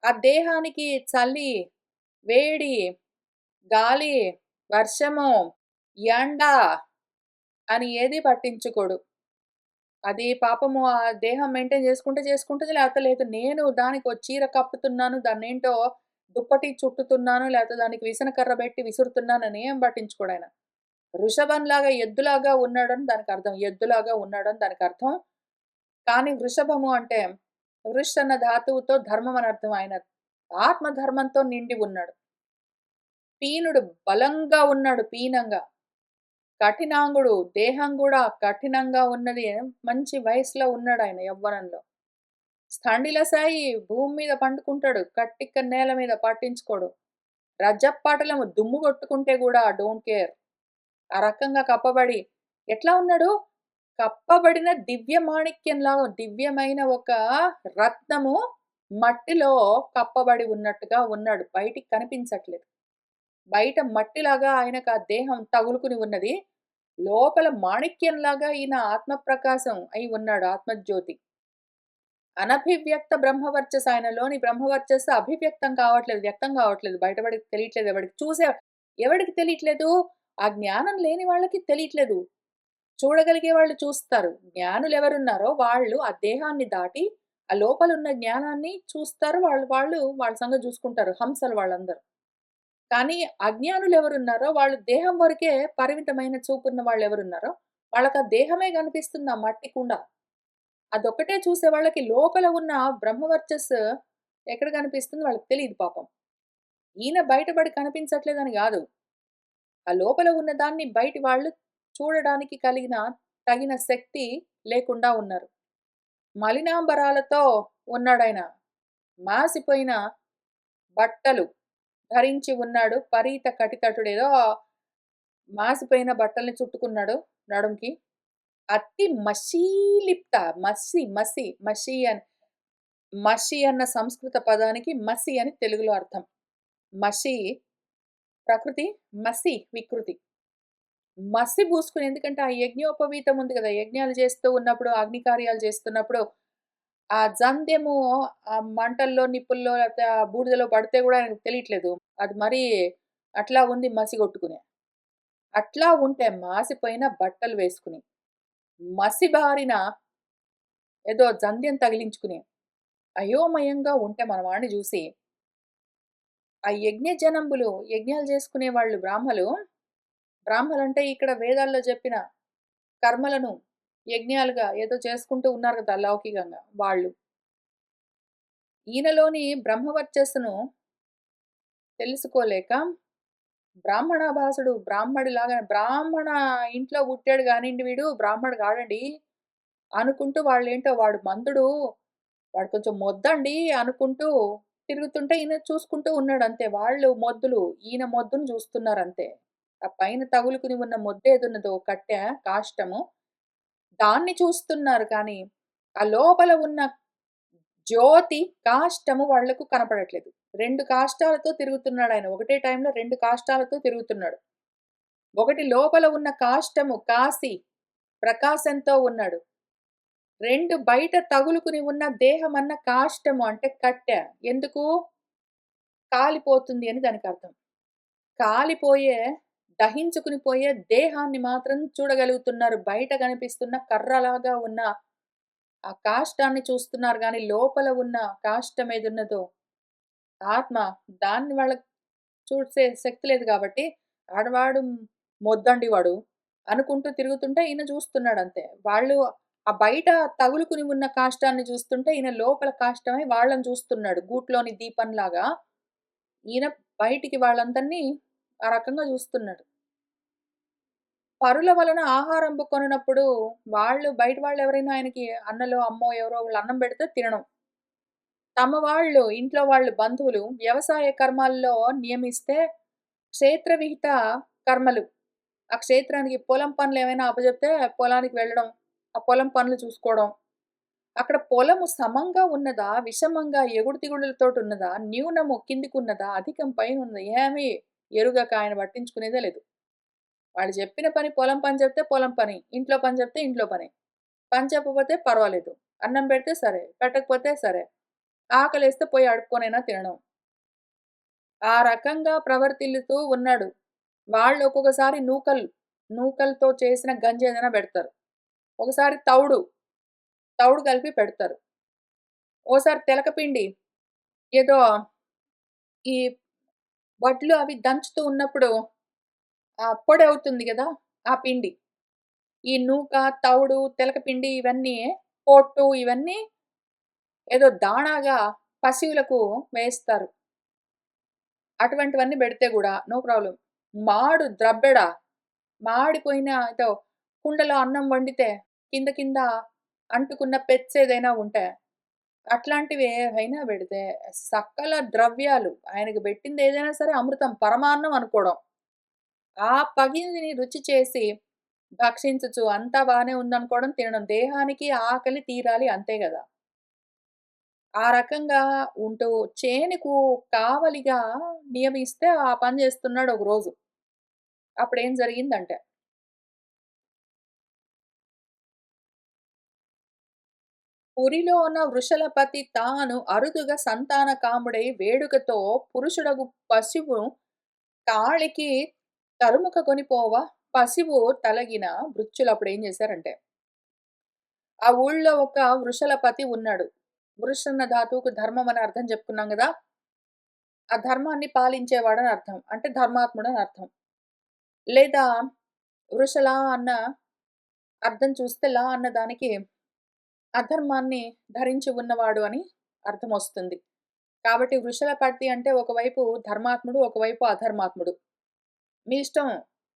ఆ దేహానికి చలి, వేడి, గాలి, వర్షము ఎండ అని ఏది పట్టించుకోడు. అది పాపము ఆ దేహం మెయింటైన్ చేసుకుంటే చేసుకుంటది. లేకపోతే లేదు. నేను దానికో చీర కప్పుతున్నాను. దాన్నేంటో దుప్పటి చుట్టుతున్నాను. లేకపోతే దానికి విసనకర్ర బెట్టి విసురుతున్నానని ఏం పట్టించుకోడాయన. వృషభంలాగా, ఎద్దులాగా ఉన్నాడని దానికర్థం. ఎద్దులాగా ఉన్నాడని దానికర్థం. కానీ వృషభము అంటే వృష్ అన్న ధాతువుతో ధర్మం అని అర్థం. ఆయన ఆత్మధర్మంతో నిండి ఉన్నాడు. పీనుడు బలంగా ఉన్నాడు పీనంగా. కఠినాంగుడు. దేహం గూడా కఠినంగా ఉన్నది. మంచి వయసులో ఉన్నాడాయన యవ్వనంలో. స్థండిలసాయి భూమి మీద పండుకుంటాడు. కట్టిక్క నేల మీద పట్టించుకోడు. రజప్పాటలము దుమ్ము కొట్టుకుంటే గూడా డోంట్ కేర్. ఆ రకంగా కప్పబడి ఎట్లా ఉన్నాడు? కప్పబడిన దివ్య మాణిక్యంలాగా దివ్యమైన ఒక రత్నము మట్టిలో కప్పబడి ఉన్నట్టుగా ఉన్నాడు. బయటికి కనిపించట్లేదు. బయట మట్టిలాగా ఆయనకు ఆ దేహం తగులుకుని ఉన్నది. లోపల మాణిక్యంలాగా ఈయన ఆత్మప్రకాశం అయి ఉన్నాడు. ఆత్మజ్యోతి. అనభివ్యక్త బ్రహ్మవర్చస్సు ఆయనలోని బ్రహ్మవర్చస్సు అభివ్యక్తం కావట్లేదు. వ్యక్తం కావట్లేదు. బయటపడికి తెలియట్లేదు ఎవడికి. ఎవడికి తెలియట్లేదు? ఆ జ్ఞానం లేని వాళ్ళకి తెలియట్లేదు. చూడగలిగే వాళ్ళు చూస్తారు. జ్ఞానులెవరున్నారో వాళ్ళు ఆ దేహాన్ని దాటి, ఆ లోపలున్న జ్ఞానాన్ని చూస్తారు. వాళ్ళ సంగతి చూసుకుంటారు. హంసలు వాళ్ళందరూ. కానీ అజ్ఞానులెవరున్నారో వాళ్ళు దేహం వరకే పరిమితమైన చూపున్న వాళ్ళెవరున్నారో, వాళ్ళకా దేహమే కనిపిస్తుంది ఆ మట్టి కుండ. అదొక్కటే చూసే వాళ్ళకి లోపల ఉన్న బ్రహ్మవర్చస్సు ఎక్కడ కనిపిస్తుందో వాళ్ళకి తెలీదు పాపం. ఈయన బయటపడి కనిపించట్లేదని గాదు. ఆ లోపల ఉన్న దాన్ని బయటి వాళ్ళు చూడడానికి కలిగిన తగిన శక్తి లేకుండా ఉన్నారు. మలినాంబరాలతో ఉన్నాడాయన. మాసిపోయిన బట్టలు ధరించి ఉన్నాడు. పరీత కటితటుడేదో మాసిపోయిన బట్టల్ని చుట్టుకున్నాడు నడుంకి. అతి మషీలిప్త మసి అని మషి అన్న సంస్కృత పదానికి మసి అని తెలుగులో అర్థం. మషి ప్రకృతి, మసి వికృతి. మసి పూసుకొని ఎందుకంటే ఆ యజ్ఞోపవీతం ఉంది కదా! యజ్ఞాలు చేస్తూ ఉన్నప్పుడు, అగ్ని కార్యాలు చేస్తున్నప్పుడు ఆ జంధ్యము ఆ మంటల్లో, నిప్పుల్లో లేకపోతే ఆ బూడిదలో పడితే గూడా ఆయనకు తెలియట్లేదు. అది మరీ అట్లా ఉంది మసి కొట్టుకుని. అట్లా ఉంటే మాసిపోయిన బట్టలు వేసుకుని, మసిబారిన ఏదో జంధ్యం తగిలించుకుని, అయోమయంగా ఉంటే మన వాడిని జూసి, ఆ యజ్ఞ జనంబులు యజ్ఞాలు చేసుకునేవాళ్ళు బ్రాహ్మలంటే ఇక్కడ వేదాల్లో చెప్పిన కర్మలను యజ్ఞాలుగా ఏదో చేసుకుంటూ ఉన్నారు కదా! లౌకికంగా వాళ్ళు. ఈయనలోని బ్రహ్మవర్చస్సును తెలుసుకోలేక బ్రాహ్మణాభాసుడు బ్రాహ్మడిలాగా బ్రాహ్మణ ఇంట్లో పుట్టాడు గానియండి వీడు బ్రాహ్మడు కాడండి అనుకుంటూ వాళ్ళేంటో వాడు మందుడు, వాడు కొంచెం మొద్దండి అనుకుంటూ తిరుగుతుంటే ఈయన చూసుకుంటూ ఉన్నాడంతే. వాళ్ళు మొద్దులు, ఈయన మొద్దును చూస్తున్నారంతే. ఆ పైన తగులుకుని ఉన్న మొద్దేదున్నదో కట్టె, కాష్టము దాన్ని చూస్తున్నారు కానీ, ఆ లోపల ఉన్న జ్యోతి కాష్టము వాళ్లకు కనపడట్లేదు. 2 కాష్టాలతో తిరుగుతున్నాడాయన. ఒకటే టైంలో 2 కాష్టాలతో తిరుగుతున్నాడు. ఒకటి లోపల ఉన్న కాష్టము కాసి ప్రకాశంతో ఉన్నాడు. 2 బయట తగులుకుని ఉన్న దేహమన్న కాష్టము అంటే కట్టె. ఎందుకు? కాలిపోతుంది అని దానికర్థం. కాలిపోయే, దహించుకుని పోయే దేహాన్ని మాత్రం చూడగలుగుతున్నారు. బయట కనిపిస్తున్న కర్రలాగా ఉన్న ఆ కాష్టాన్ని చూస్తున్నారు గానీ, లోపల ఉన్న కాష్టం ఏదున్నదో ఆత్మ దాన్ని వాళ్ళకి చూసే శక్తి లేదు గాబట్టి, ఆడవాడు మొద్దండి వాడు అనుకుంటూ తిరుగుతుంటే ఈయన చూస్తున్నాడంతే. వాళ్ళు ఆ బయట తగులుకుని ఉన్న కాష్టాన్ని చూస్తుంటే, ఈయన లోపల కాష్టమై వాళ్ళని చూస్తున్నాడు. గూట్లోని దీపంలాగా ఈయన బయటికి వాళ్ళందరినీ ఆ రకంగా చూస్తున్నాడు. పరుల వలన ఆహారం కొననప్పుడు బయట వాళ్ళెవరైనా ఆయనకి అన్నలో, అమ్మో ఎవరో ఒకళ్ళు అన్నం పెడితే తినడం. తమ వాళ్ళు, ఇంట్లో వాళ్ళు బంధువులు వ్యవసాయ కర్మాల్లో నియమిస్తే క్షేత్ర విహిత కర్మలు. ఆ క్షేత్రానికి పొలం పనులేమైనా అప్పజెప్తే పొలానికి వెళ్ళడం. ఆ పొలం పనులు చూసుకోవడం. అక్కడ పొలము సమంగా ఉన్నదా? విషమంగా ఎగుడు దిగుడులతోటున్నదా? న్యూనము కిందికున్నదా? అధికం పైనున్నదా? ఏమీ ఎరుగక ఆయన పట్టించుకునేదే లేదు. వాళ్ళు చెప్పిన పని పొలం పని చెప్తే పొలం పని. ఇంట్లో పని చెప్తే ఇంట్లో పని. పని చెప్పకపోతే పర్వాలేదు. అన్నం పెడితే సరే. పెట్టకపోతే సరే. ఆకలేస్తే పోయి అడుక్కొనైనా తినడం. ఆ రకంగా ప్రవర్తిల్లుతూ ఉన్నాడు. వాళ్ళు ఒక్కొక్కసారి నూకలు నూకలతో చేసిన గంజి ఏదైనా పెడతారు. ఒకసారి తౌడు కలిపి పెడతారు. ఓసారి తెలకపిండి ఏదో ఈ వడ్లు అవి దంచుతూ ఉన్నప్పుడు పొడి అవుతుంది గదా! ఆ పిండి. ఈ నూక, తవుడు, తెలకపిండి ఇవన్నీ పొట్టు ఇవన్నీ ఏదో దాణాగా పశువులకు వేస్తారు. అటువంటివన్నీ బెడితే గూడా నో ప్రాబ్లమ్. ద్రబ్బెడ మాడిపోయిన ఏదో కుండలో అన్నం వండితే కింద కింద అంటుకున్న పెచ్చేదైనా ఉంటే అట్లాంటివి ఏవైనా బెడితే సకల ద్రవ్యాలు ఆయనకి బెట్టిందేదైనా సరే అమృతం, పరమాన్నం అనుకోవడం. ఆ పగిలిని రుచి చేసి భక్షించొచ్చు. అంతా బానే ఉందనుకోవడం, తినడం. దేహానికి ఆకలి తీరాలి అంతే గదా! ఆ రకంగా ఉంటూ చేనుకు కావలిగా నియమిస్తే ఆ పని జేస్తున్నాడు ఒక రోజు. అప్పుడేం జరిగిందంటే, పురిలో ఉన్న వృషలపతి తాను అరుదుగా సంతాన కాముడై వేడుకతో పురుషుడగు పశువు కాళికి తరుముక కొనిపోవ పశువు తలగిన మృత్యులప్పుడేం జేశారంటే, ఆ ఊళ్ళో ఒక వృషలపతి ఉన్నాడు. వృషన్న ధాతువుకు ధర్మం అని అర్థం చెప్పుకున్నాం గదా! ఆ ధర్మాన్ని పాలించేవాడని అర్థం. అంటే ధర్మాత్ముడని అర్థం. లేదా వృషల అన్న అర్థం చూస్తే అన్న దానికి అధర్మాన్ని ధరించి ఉన్నవాడు అని అర్థమొస్తుంది. కాబట్టి వృషలపతి అంటే ఒకవైపు ధర్మాత్ముడు, ఒకవైపు అధర్మాత్ముడు. మీ ఇష్టం.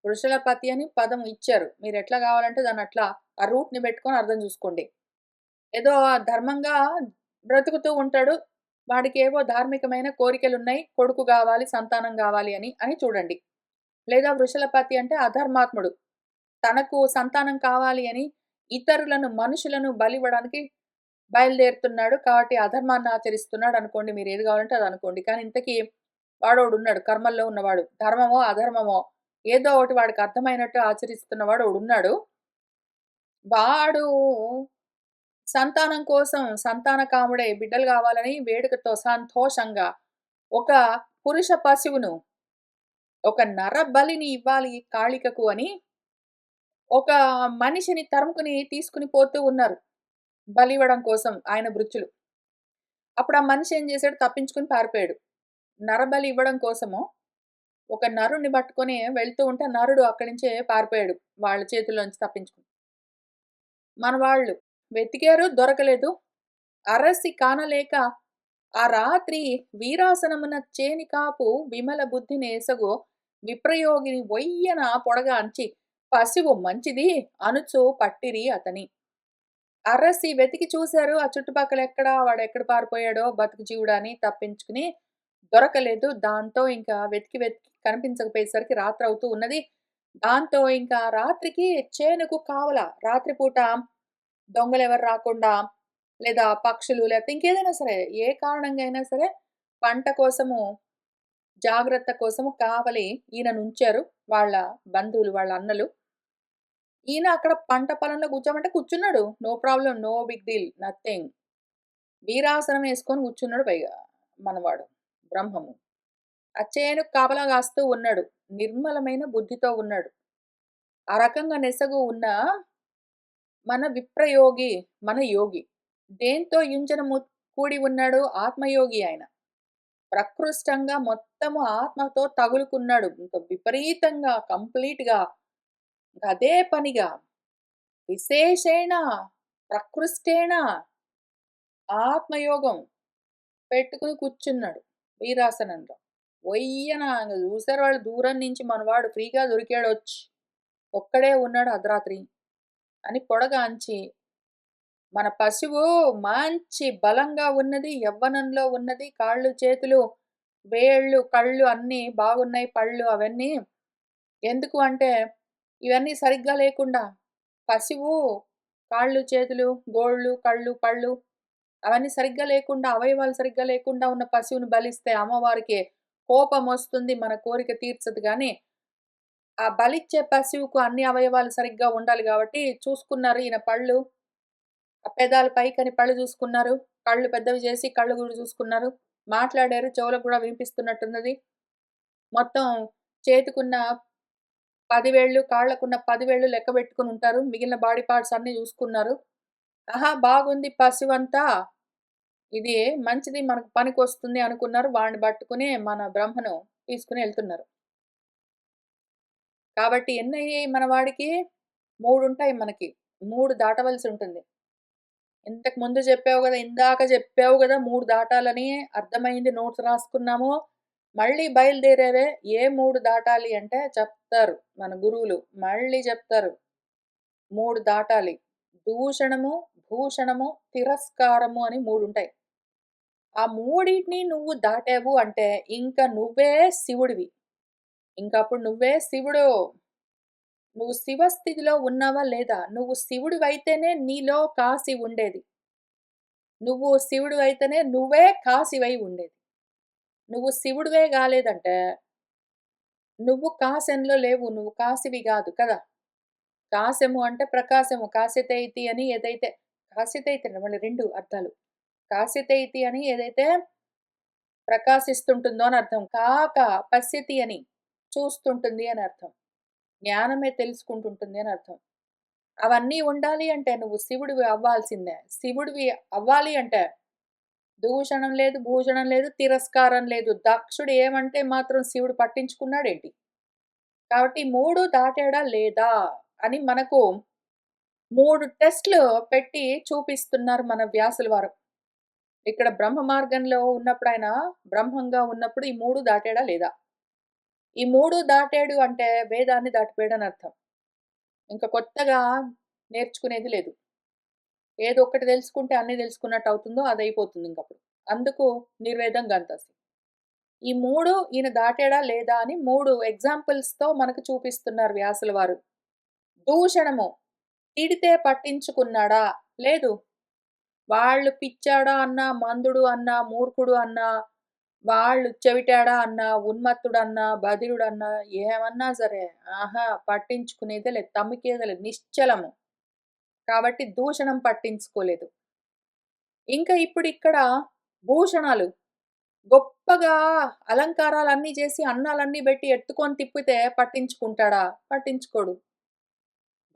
వృషలపతి అని పదం ఇచ్చారు. మీరెట్లా గావాలంటే దాన్నట్లా ఆ రూట్‌ని బెట్టుకొని అర్థం జూసుకోండి. ఏదో ధర్మంగా బ్రతుకుతూ ఉంటాడు. వాడికేవో ధార్మికమైన కోరికలున్నాయి. కొడుకు గావాలి, సంతానం గావాలి అని చూడండి. లేదా వృషలపతి అంటే అధర్మాత్ముడు. తనకు సంతానం కావాలి అని ఇతరులను, మనుషులను బలివ్వడానికి బయలుదేరుతున్నాడు. కాబట్టి అధర్మాన్ని ఆచరిస్తున్నాడనుకోండి. మీరేది గావాలంటే అదనుకోండి. కానీ ఇంతకీ వాడోడున్నాడు కర్మల్లో ఉన్నవాడు. ధర్మమో, అధర్మమో ఏదో ఒకటి వాడికి అర్థమైనట్టు ఆచరిస్తున్నవాడు ఒకడున్నాడు. వాడు సంతానం కోసం సంతాన కాముడై బిడ్డలు గావాలని వేడుకతో సంతోషంగా ఒక పురుష పశువును, ఒక నర బలిని ఇవ్వాలి కాళికకు అని ఒక మనిషిని తరుముకొని తీసుకొని పోతూ ఉన్నారు. బలివ్వడం కోసం ఆయన భృత్యులు. అప్పుడు ఆ మనిషి ఏం చేసాడు తప్పించుకొని పారిపోయాడు. నరబలి ఇవ్వడం కోసము ఒక నరుడిని పట్టుకొని వెళ్తూ ఉంటే నరుడు అక్కడి నుంచే పారిపోయాడు. వాళ్ళ చేతుల్లోంచి తప్పించుకొని. మన వాళ్ళు వెతికారు దొరకలేదు. అరసి కానలేక ఆ రాత్రి వీరాసనమున చేనికాపు విమల బుద్ధినేసగు విప్రయోగిని వొయ్యన పొడగాంచి పశువు మంచిది అనుచు పట్టిరి అతని. అరసి వెతికి చూసారు ఆ చుట్టుపక్కల వాడెక్కడ పారిపోయాడో బతుకు జీవుడా అని తప్పించుకుని దొరకలేదు. దాంతో ఇంకా వెతికి వెతికి కనిపించకపోయేసరికి రాత్రవుతూ ఉన్నది. దాంతో ఇంకా రాత్రికి చేనుకు కావల. రాత్రిపూట దొంగలెవరు రాకుండా లేదా పక్షులు లేకపోతే ఇంకేదైనా సరే ఏ కారణంగా అయినా సరే పంట కోసము జాగ్రత్త కోసము కావలి ఈయననుంచారు. వాళ్ళ బంధువులు, వాళ్ళ అన్నలు. ఈయన అక్కడ పంట పొలంలో కూర్చోమంటే కూర్చున్నాడు. No problem. No big deal. Nothing. వీరాసనం యేసుకొని కూర్చున్నాడు పైగా మనవాడు బ్రహ్మము. ఆ చేనుకు కాపలా కాస్తూ ఉన్నాడు. నిర్మలమైన బుద్ధితో ఉన్నాడు. ఆ రకంగా నెసగు ఉన్న మన విప్రయోగి, మన యోగి. దేంతో యుంజనము కూడి ఉన్నాడు? ఆత్మయోగి ఆయన. ప్రకృష్టంగా మొత్తము ఆత్మతో తగులుకున్నాడు. ఇంక విపరీతంగా కంప్లీట్‌గా అదే పనిగా విశేషేణ ప్రకృష్టేణ ఆత్మయోగం పెట్టుకొని కూర్చున్నాడు వీరాసనంలో. ఒయ్యన ఇంగ చూసారు వాళ్ళు దూరం నుంచి మనవాడు ఫ్రీగా దొరికాడొచ్చి. ఒక్కడే ఉన్నాడు అర్ధరాత్రి అని పొడగాంచి మన పశువు మంచి బలంగా ఉన్నది. యవ్వనంలో ఉన్నది. కాళ్ళు, చేతులు, వేళ్ళు, కళ్ళు అన్నీ బాగున్నాయి. పళ్ళు అవన్నీ. ఎందుకు అంటే ఇవన్నీ సరిగ్గా లేకుండా పశువు కాళ్ళు, చేతులు, గోళ్ళు, కళ్ళు, పళ్ళు అవన్నీ సరిగ్గా లేకుండా అవయవాలు సరిగ్గా లేకుండా ఉన్న పశువుని బలిస్తే అమ్మవారికి కోపమొస్తుంది. మన కోరిక తీర్చదు గానీ, ఆ బలిచ్చే పశువుకు అన్ని అవయవాలు సరిగ్గా ఉండాలి గాబట్టి చూసుకున్నారు ఈయన పళ్ళు ఆ పెదాలు పైకని పళ్ళు జూసుకున్నారు. కళ్ళు పెద్దవి జేసి కళ్ళు గూడా జూసుకున్నారు. మాట్లాడారు. చెవులకు గూడా వినిపిస్తున్నట్టున్నది. మొత్తం చేతికున్న 10 వేళ్ళు కాళ్ళకున్న 10 వేళ్ళు లెక్క పెట్టుకొని ఉంటారు. మిగిలిన బాడీ పార్ట్స్ అన్నీ చూసుకున్నారు. ఆహా! బాగుంది పశువంతా. ఇది మంచిది మనకు పనికొస్తుంది అనుకున్నారు. వాడిని పట్టుకొని మన బ్రహ్మను తీసుకొని ఎళ్తున్నారు. కాబట్టి ఎన్నయ్యాయి మన వాడికి? 3 ఉంటాయి మనకి. 3 దాటవలసి ఉంటుంది. ఇంతకు ముందు చెప్పావు గదా! ఇందాక చెప్పావు గదా! 3 దాటాలని అర్థమైంది. నోట్స్ రాసుకున్నాము. మళ్ళీ బయలుదేరావే. ఏ 3 దాటాలి అంటే చెప్తారు మన గురువులు. మళ్ళీ చెప్తారు. 3 దాటాలి. దూషణము, భూషణము, తిరస్కారము అని 3 ఉంటాయి. ఆ మూడిటిని నువ్వు దాటావు అంటే ఇంక నువ్వే శివుడివి. ఇంకప్పుడు నువ్వే శివుడు. నువ్వు శివ స్థితిలో ఉన్నావా లేదా? నువ్వు శివుడివైతేనే నీలో కాశి ఉండేది. నువ్వు శివుడివైతేనే నువ్వే కాశివై ఉండేది. నువ్వు శివుడివే గాలేదంటే, నువ్వు కాశంలో లేవు. నువ్వు కాశివి గాదు కదా! కాశము అంటే ప్రకాశము. కాశితైతి అని ఏదైతే కాశితైతి మళ్ళీ 2 అర్థాలు. కాశితైతి అని ఏదైతే ప్రకాశిస్తుంటుందో అని అర్థం. పశ్యతి అని చూస్తుంటుంది అని అర్థం. జ్ఞానమే తెలుసుకుంటుంటుంది అని అర్థం. అవన్నీ ఉండాలి అంటే నువ్వు శివుడివి అవ్వాల్సిందే. శివుడివి అవ్వాలి అంటే దూషణం లేదు, భూషణం లేదు, తిరస్కారం లేదు. దక్షుడు ఏమంటే మాత్రం శివుడు పట్టించుకున్నాడేంటి? కాబట్టి 3 దాటాడా లేదా అని మనకు 3 టెస్ట్‌లు పెట్టి చూపిస్తున్నారు మన వ్యాసుల వారు. ఇక్కడ బ్రహ్మ మార్గంలో ఉన్నప్పుడు ఆయన బ్రహ్మంగా ఉన్నప్పుడు ఈ 3 దాటాడా లేదా? ఈ 3 దాటాడు అంటే వేదాన్ని దాటిపోయాడని అర్థం. ఇంక కొత్తగా నేర్చుకునేది లేదు. ఏదో ఒక్కటి తెలుసుకుంటే అన్నీ తెలుసుకున్నట్టు అవుతుందో అదయిపోతుంది ఇంకప్పుడు. అందుకు నిర్వేదం గంతసి. ఈ 3 ఈయన దాటాడా లేదా అని 3 ఎగ్జాంపుల్స్‌తో మనకు చూపిస్తున్నారు వ్యాసుల వారు. దూషణము. తిడితే పట్టించుకున్నాడా? లేదు. వాళ్ళు పిచ్చాడా అన్నా, మందుడు అన్నా, మూర్ఖుడు అన్నా, వాళ్ళు చెవిటాడా అన్నా, ఉన్మత్తుడన్నా, బధిరుడన్నా ఏమన్నా సరే, ఆహా! పట్టించుకునేదే లేదు. తమ్మికేదే లేదు. నిశ్చలము. కాబట్టి దూషణం పట్టించుకోలేదు. ఇంకా ఇప్పుడిక్కడ భూషణాలు. గొప్పగా అలంకారాలన్నీ చేసి, అన్నాలన్నీ బెట్టి ఎత్తుకొని తిప్పితే పట్టించుకుంటాడా? పట్టించుకోడు.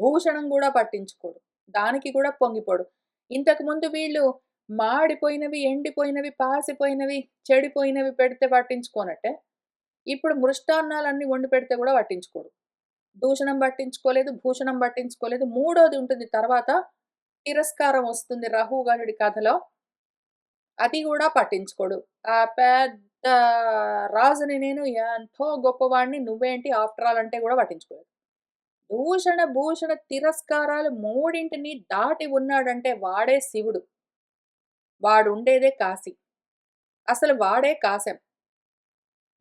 భూషణం గూడా పట్టించుకోడు. దానికి కూడా పొంగిపోడు. ఇంతకుముందు వీళ్ళు మాడిపోయినవి, ఎండిపోయినవి, పాసిపోయినవి, చెడిపోయినవి పెడితే పట్టించుకోనట్టే, ఇప్పుడు మృష్టాన్నాలన్నీ వండి పెడితే గూడా పట్టించుకోడు. దూషణం పట్టించుకోలేదు, భూషణం పట్టించుకోలేదు. మూడోది ఉంటుంది తర్వాత తిరస్కారం వస్తుంది రహుగణుడి కథలో. అది గూడా పట్టించుకోడు. ఆ పెద్ద రాజుని నేను ఎంతో గొప్పవాడిని నువ్వేంటి ఆఫ్టర్ ఆల్ అంటే గూడా పట్టించుకోలేదు. దూషణ, భూషణ, తిరస్కారాలు మూడింటిని దాటి ఉన్నాడంటే వాడే శివుడు. వాడుండేదే కాశీ. అసలు వాడే కాశం.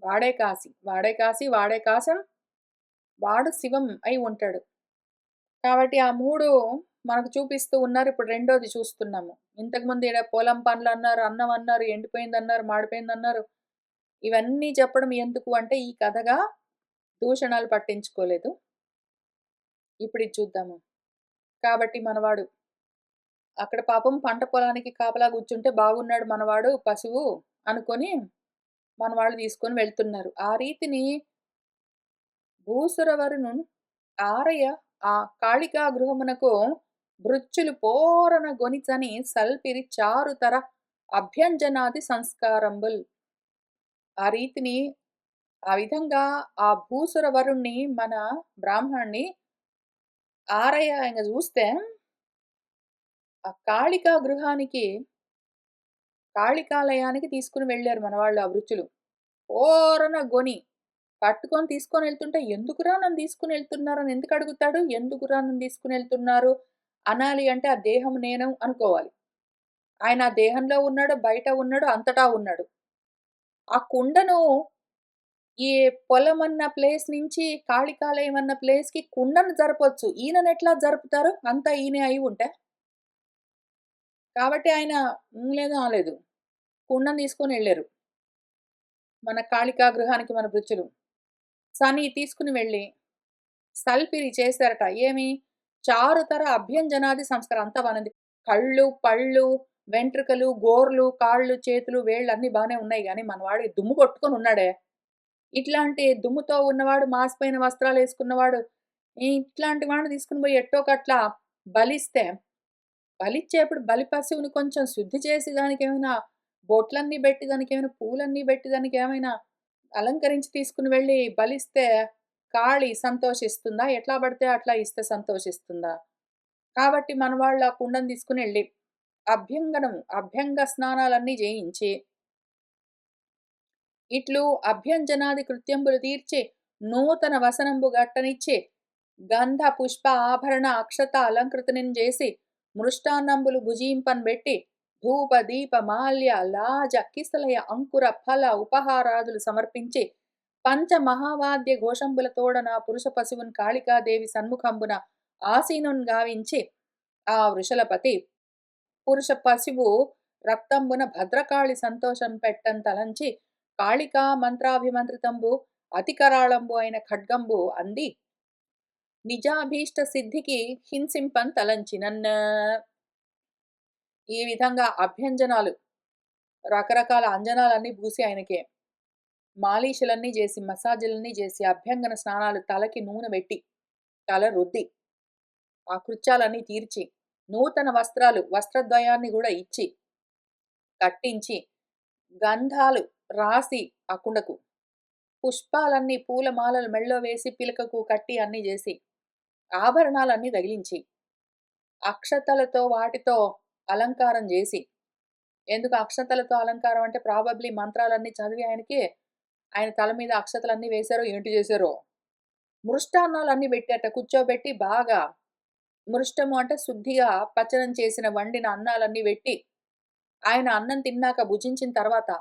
వాడే కాశీ. వాడే కాశీ, వాడే కాశం. వాడు శివం అయి ఉంటాడు. కాబట్టి ఆ 3 మనకు చూపిస్తూ ఉన్నారు. ఇప్పుడు రెండోది చూస్తున్నాము. ఇంతకుముందు ఈడ పొలం పనులన్నారు, అన్నం అన్నారు, ఎండిపోయిందన్నారు, మాడిపోయిందన్నారు. ఇవన్నీ చెప్పడం ఎందుకు అంటే ఈ కథగా దూషణాలు పట్టించుకోలేదు. ఇప్పుడు ఇది చూద్దాము. కాబట్టి మనవాడు అక్కడ పాపం పంట పొలానికి కాపలా కూర్చుంటే బాగున్నాడు మనవాడు పశువు అనుకొని మనవాళ్ళు తీసుకొని వెళ్తున్నారు. ఆ రీతిని భూసురవరును ఆరయ ఆ కాళికా గృహమునకు భృత్యులు పోరన గొనిచని సల్పిరి చారుతర అభ్యంజనాది సంస్కారంబుల్. ఆ రీతిని ఆ విధంగా ఆ భూసురవరుణ్ణి మన బ్రాహ్మణ్ణి ఆరయ ఇంగ చూస్తే ఆ కాళికా గృహానికి కాళికాలయానికి తీసుకొని వెళ్లారు మనవాళ్ళు ఆ వృత్తులు. ఓరన గొని పట్టుకొని తీసుకొనెళ్తుంటే, "ఎందుకురా నన్ను తీసుకొనెళ్తున్నారని" ఎందుకు అడుగుతాడు? "ఎందుకురా నన్ను తీసుకొనెళ్తున్నారు" అనాలి అంటే ఆ దేహం నేను అనుకోవాలి. ఆయన ఆ దేహంలో ఉన్నాడు, బయట ఉన్నాడు, అంతటా ఉన్నాడు. ఆ కుండను ఈ పొలమన్న ప్లేస్ నుంచి కాళికాలయం అన్న ప్లేస్‌కి కుండను జరపొచ్చు. ఈయననెట్లా జరుపుతారు? అంతా ఈయనే అయి ఉంటే? కాబట్టి ఆయన లేదు అనలేదు. కుండను తీసుకొనెళ్లారు. మన కాళికా గృహానికి మన భృత్యులు. సని తీసుకొని వెళ్ళి సల్పిరి చేశారట. ఏమి? చారుతర అభ్యంజనాది సంస్కారం అంతా బానే ఉంది. కళ్ళు, పళ్ళు, వెంట్రుకలు, గోర్లు, కాళ్ళు, చేతులు, వేళ్ళు అన్నీ బానే ఉన్నాయి గానీ, మనవాడు దుమ్ము కొట్టుకొని ఉన్నాడే. ఇట్లాంటి దుమ్ముతో ఉన్నవాడు, మాసిపోయిన వస్త్రాలేసుకున్నవాడు, ఇట్లాంటి వాడిని తీసుకొని పోయి ఎట్టోకట్లా బలిస్తే, బలిచ్చేప్పుడు బలి పశువుని కొంచెం శుద్ధి చేసి దానికేమైనా బొట్లన్నీ బెట్టి, దానికేమైనా పూలన్నీ బెట్టి, దానికేమైనా అలంకరించి తీసుకొని వెళ్ళి బలిస్తే కాళి సంతోషిస్తుందా? ఎట్లా పడితే అట్లా ఇస్తే సంతోషిస్తుందా? కాబట్టి మన వాళ్ళు ఆ కుండను తీసుకొనెళ్ళి అభ్యంగ స్నానాలన్నీ జేయించి, ఇట్లు అభ్యంజనాది కృత్యంబులు తీర్చి, నూతన వసనంబు గట్టనిచ్చి, గంధ పుష్ప ఆభరణ అక్షత అలంకృతనిన్ జేసి, మృష్టాన్నంబులు భుజింపన్ బెట్టి, ధూప దీప మాల్య లాజ కిసలయ అంకుర ఫల ఉపహారాదులు సమర్పించి, పంచ మహావాద్య ఘోషంబులతోడ నా పురుష పశువున్ కాళికాదేవి సన్ముఖంబున ఆసీనున్ గావించి, ఆ వృషలపతి పురుష పశువు రక్తంబున భద్రకాళి సంతోషం పెట్టన్ తలంచి, కాళికా మంత్రాభిమంత్రితంబు అతి కరాళంబు అయిన ఖడ్గంబు అంది, నిజాభీష్ట సిద్ధికి హింసింపన్ తలంచినన్. ఈ విధంగా అభ్యంజనాలు, రకరకాల అంజనాలన్నీ పూసి ఆయనకే మాలీషులన్నీ చేసి, మసాజులన్నీ చేసి, అభ్యంగన స్నానాలు, తలకి నూనె పెట్టి, తల రుద్ది, ఆ కృత్యాలన్నీ తీర్చి, నూతన వస్త్రాలు, వస్త్రద్వయాన్ని కూడా ఇచ్చి, కట్టించి, గంధాలు రాసి ఆ కుండకు, పుష్పాలన్నీ పూలమాలలు మెళ్ళో వేసి పిలకకు కట్టి అన్నీ చేసి, ఆభరణాలన్నీ తగిలించి, అక్షతలతో వాటితో అలంకారం చేసి, ఎందుకు అక్షతలతో అలంకారం అంటే ప్రాబబ్లీ మంత్రాలన్నీ చదివి ఆయన తల మీద అక్షతలన్నీ వేశారో ఏంటి చేశారో. మృష్టాన్నాలన్నీ పెట్టాట, కూర్చోబెట్టి బాగా మృష్టము అంటే శుద్ధిగా పచనం చేసిన వండిన అన్నాలన్నీ పెట్టి, ఆయన అన్నం తిన్నాక భుజించిన తర్వాత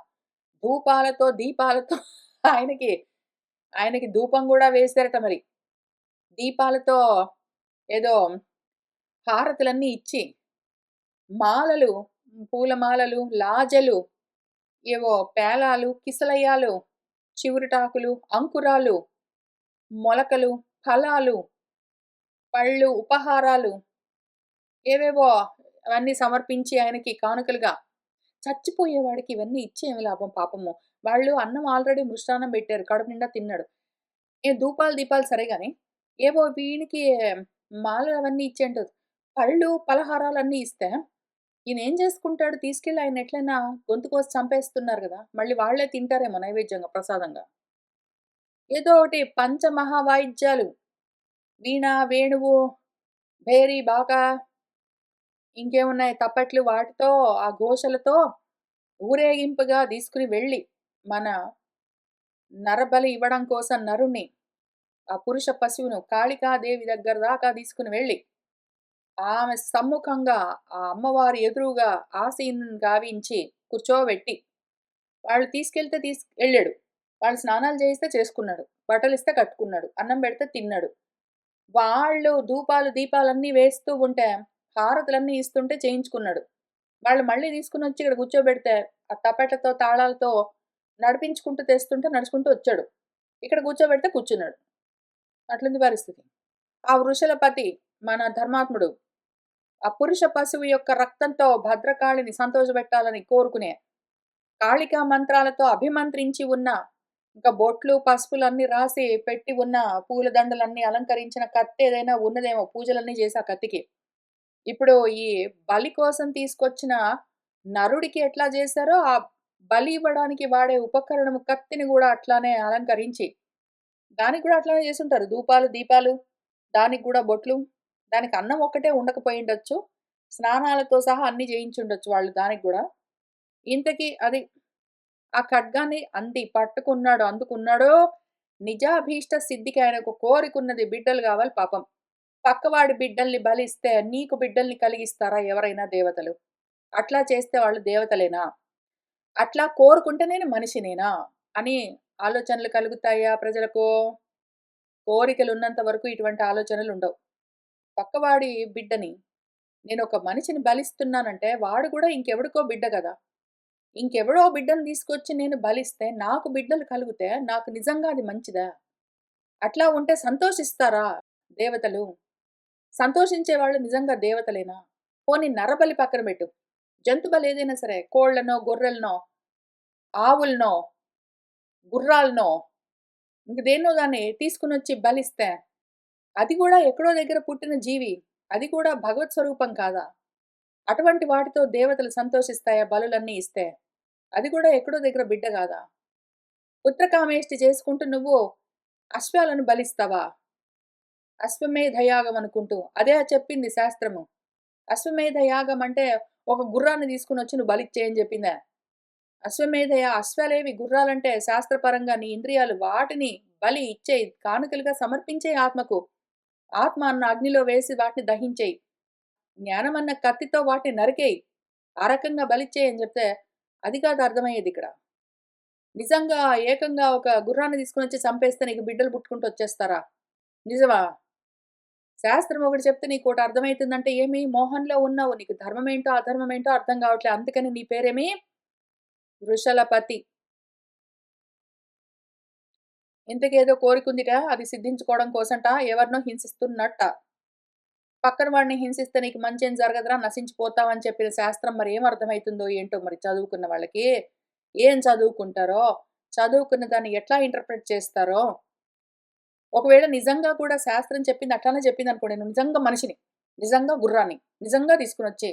ధూపాలతో దీపాలతో ఆయనకి ధూపం కూడా వేశారట. మరి దీపాలతో ఏదో హారతులన్నీ ఇచ్చి, మాలలు, పూలమాలలు, లాజలు, ఏవో పేలాలు, కిసలయ్యాలు, చివురుటాకులు, అంకురాలు, మొలకలు, ఫలాలు, పళ్ళు, ఉపహారాలు, ఏవేవో అవన్నీ సమర్పించి ఆయనకి కానుకలుగా. చచ్చిపోయేవాడికి ఇవన్నీ ఇచ్చి ఏమి లాభం పాపము. వాళ్ళు అన్నం ఆల్రెడీ మృష్టాన్నం పెట్టారు, కడుపు నిండా తిన్నాడు. ధూపాలు దీపాలు సరే గాని, ఏవో వీనికి మాలలు అవన్నీ ఇచ్చేంటది. పళ్ళు, పలహారాలన్నీ ఇస్తే ఈయనేం చేసుకుంటాడు? తీసుకెళ్ళి ఆయన ఎట్లైనా గొంతు కోసి చంపేస్తున్నారు గదా! మళ్ళీ వాళ్ళే తింటారేమో నైవేద్యంగా, ప్రసాదంగా. ఏదో ఒకటి పంచమహావాయిద్యాలు, వీణ, వేణువు, భేరి, బాకా, ఇంకేమున్నాయి తప్పట్లు, వాటితో ఆ ఘోషలతో ఊరేగింపుగా తీసుకుని వెళ్ళి, మన నరబలి ఇవ్వడం కోసం నరుణ్ణి, ఆ పురుష పశువును కాళికాదేవి దగ్గర దాకా తీసుకుని వెళ్ళి, ఆమె సమ్ముఖంగా ఆ అమ్మవారి ఎదురుగా ఆసీనుని గావించి కూర్చోబెట్టి, వాళ్ళు తీసుకెళ్తే వెళ్ళాడు. వాళ్ళు స్నానాలు చేయిస్తే చేసుకున్నాడు, బట్టలిస్తే కట్టుకున్నాడు, అన్నం పెడితే తిన్నాడు. వాళ్ళు ధూపాలు దీపాలన్నీ వేస్తూ ఉంటే, హారతులన్నీ ఇస్తుంటే చేయించుకున్నాడు. వాళ్ళు మళ్ళీ తీసుకుని వచ్చి ఇక్కడ కూర్చోబెడితే, ఆ తప్పెట్లతో తాళాలతో నడిపించుకుంటూ తెస్తుంటే నడుచుకుంటూ వచ్చాడు. ఇక్కడ కూర్చోబెడితే కూర్చున్నాడు. అట్లుంది పరిస్థితి. ఆ వృషలపతి మన ధర్మాత్ముడు ఆ పురుష పశువు యొక్క రక్తంతో భద్రకాళిని సంతోషపెట్టాలని కోరుకునే, కాళికా మంత్రాలతో అభిమంత్రించి ఉన్న, ఇంకా బొట్లు పసుపులన్నీ రాసి పెట్టి ఉన్న, పూలదండలన్నీ అలంకరించిన కత్తి ఏదైనా ఉన్నదేమో, పూజలన్నీ చేసి ఆ కత్తికి. ఇప్పుడు ఈ బలి కోసం తీసుకొచ్చిన నరుడికి ఎట్లా చేశారో, ఆ బలి ఇవ్వడానికి వాడే ఉపకరణము కత్తిని కూడా అట్లానే అలంకరించి, దానికి కూడా అట్లానే చేసుంటారు. ధూపాలు, దీపాలు, దానికి కూడా బొట్లు, దానికి అన్నం ఒక్కటే ఉండకపోయిండొచ్చు. స్నానాలతో సహా అన్నీ చేయించుండొచ్చు వాళ్ళు దానికి గూడా. ఇంతకీ అది ఆ ఖడ్గాన్ని పట్టుకున్నాడో, అందుకున్నాడో, నిజాభీష్ట సిద్ధికి ఆయనకు కోరికున్నది, బిడ్డలు గావాలి పాపం. పక్కవాడి బిడ్డల్ని బలిస్తే నీకు బిడ్డల్ని కలిగిస్తారా ఎవరైనా దేవతలు? అట్లా చేస్తే వాళ్ళు దేవతలేనా? అట్లా కోరుకుంటే నేను మనిషినేనా? అని ఆలోచనలు కలుగుతాయా ప్రజలకు? కోరికలున్నంత వరకు ఇటువంటి ఆలోచనలుండవు. పక్కవాడి బిడ్డని, నేనొక మనిషిని బలిస్తున్నానంటే వాడు కూడా ఇంకెవడికో బిడ్డ గదా! ఇంకెవడో బిడ్డను తీసుకొచ్చి నేను బలిస్తే నాకు బిడ్డలు కలిగితే నాకు నిజంగా అది మంచిదా? అట్లా ఉంటే సంతోషిస్తారా దేవతలు? సంతోషించేవాళ్ళు నిజంగా దేవతలేనా? పోనీ నరబలి పక్కన పెట్టు. జంతు బలి ఏదైనా సరే, కోళ్ళనో, గొర్రెలనో, ఆవులనో, గుర్రాలనో ఇంక దేన్నో దాన్ని తీసుకొనొచ్చి బలిస్తే, అది కూడా ఎక్కడో దగ్గర పుట్టిన జీవి. అది కూడా భగవత్ స్వరూపం కాదా? అటువంటి వాటితో దేవతలు సంతోషిస్తాయా బలులన్నీ ఇస్తే? అది కూడా ఎక్కడో దగ్గర బిడ్డ గాదా? పుత్రకామేష్టి చేసుకుంటూ నువ్వు అశ్వాలను బలిస్తావా? అశ్వమేధ యాగం అనుకుంటూ. అదే చెప్పింది శాస్త్రము. అశ్వమేధ యాగం అంటే ఒక గుర్రాన్ని తీసుకొనొచ్చి నువ్వు బలిచ్చేయి అని చెప్పిందా? అశ్వాలేవి గుర్రాలంటే శాస్త్రపరంగా నీ ఇంద్రియాలు వాటిని బలి ఇచ్చేయి. కానుకలుగా సమర్పించేయి ఆత్మకు. ఆత్మ అన్న అగ్నిలో వేసి వాటిని దహించేయి. జ్ఞానమన్న కత్తితో వాటిని నరికేయి. ఆ రకంగా బలిచ్చేయి అని చెప్తే, అది కాదు అర్థమయ్యేదిక్కడ. నిజంగా ఏకంగా ఒక గుర్రాన్ని తీసుకొనొచ్చి చంపేస్తే నీకు బిడ్డలు పుట్టుకుంటూ వచ్చేస్తారా? నిజమా? శాస్త్రం ఒకటి చెప్తే నీకోటి అర్థమైతుందంటే ఏమి? మోహంలో ఉన్నావు. నీకు ధర్మమేంటో, అధర్మమేంటో అర్థం కావట్లే. అందుకని నీ పేరేమి? వృషలపతి. ఇంతకేదో కోరికుందిట, అది సిద్ధించుకోవడం కోసంట ఎవరినో హింసిస్తున్నట్ట. పక్కన వాడిని హింసిస్తే నీకు మంచేం జరగదురా, నశించిపోతావని చెప్పిన శాస్త్రం మరి ఏం అర్థమైతుందో ఏంటో మరి చదువుకున్న వాళ్ళకి. ఏం చదువుకుంటారో, చదువుకున్న దాన్ని ఎట్లా ఇంటర్ప్రిట్ చేస్తారో. ఒకవేళ నిజంగా కూడా శాస్త్రం చెప్పింది అట్లానే చెప్పిందనుకోండి, నేను నిజంగా మనిషిని, నిజంగా గుర్రాన్ని, నిజంగా తీసుకొనొచ్చి,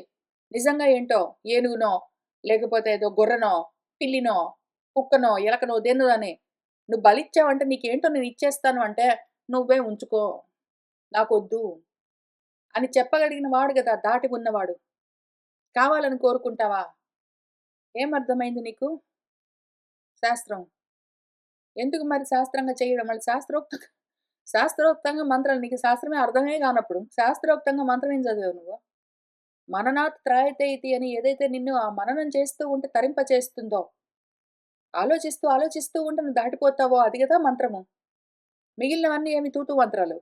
నిజంగా ఏంటో ఏనుగునో, లేకపోతే ఏదో గొర్రెనో, పిల్లినో, కుక్కనో, ఎలకనో దేన్నో దాన్ని నువ్వు బలిచ్చావంటే నీకేంటో నేను ఇచ్చేస్తాను అంటే, నువ్వే ఉంచుకో, నాకొద్దు అని చెప్పగలిగిన వాడు గదా దాటి ఉన్నవాడు. కావాలని కోరుకుంటావా? ఏమర్థమైంది నీకు శాస్త్రం? ఎందుకు మరి శాస్త్రంగా చేయడం? మళ్ళీ శాస్త్రోక్తంగా మంత్రాలు నీకు శాస్త్రమే అర్థమే కానప్పుడు, శాస్త్రోక్తంగా మంత్రం ఏం చదివావు నువ్వు? మననాత్ త్రాయతే ఇతి అని ఏదైతే నిన్ను ఆ మననం చేస్తూ ఉంటే తరింపచేస్తుందో, ఆలోచిస్తూ, ఆలోచిస్తూ ఉంటే నువ్వు దాటిపోతావో అది గదా మంత్రము. మిగిలినవన్నీ ఏమి తూతూ మంత్రాలు.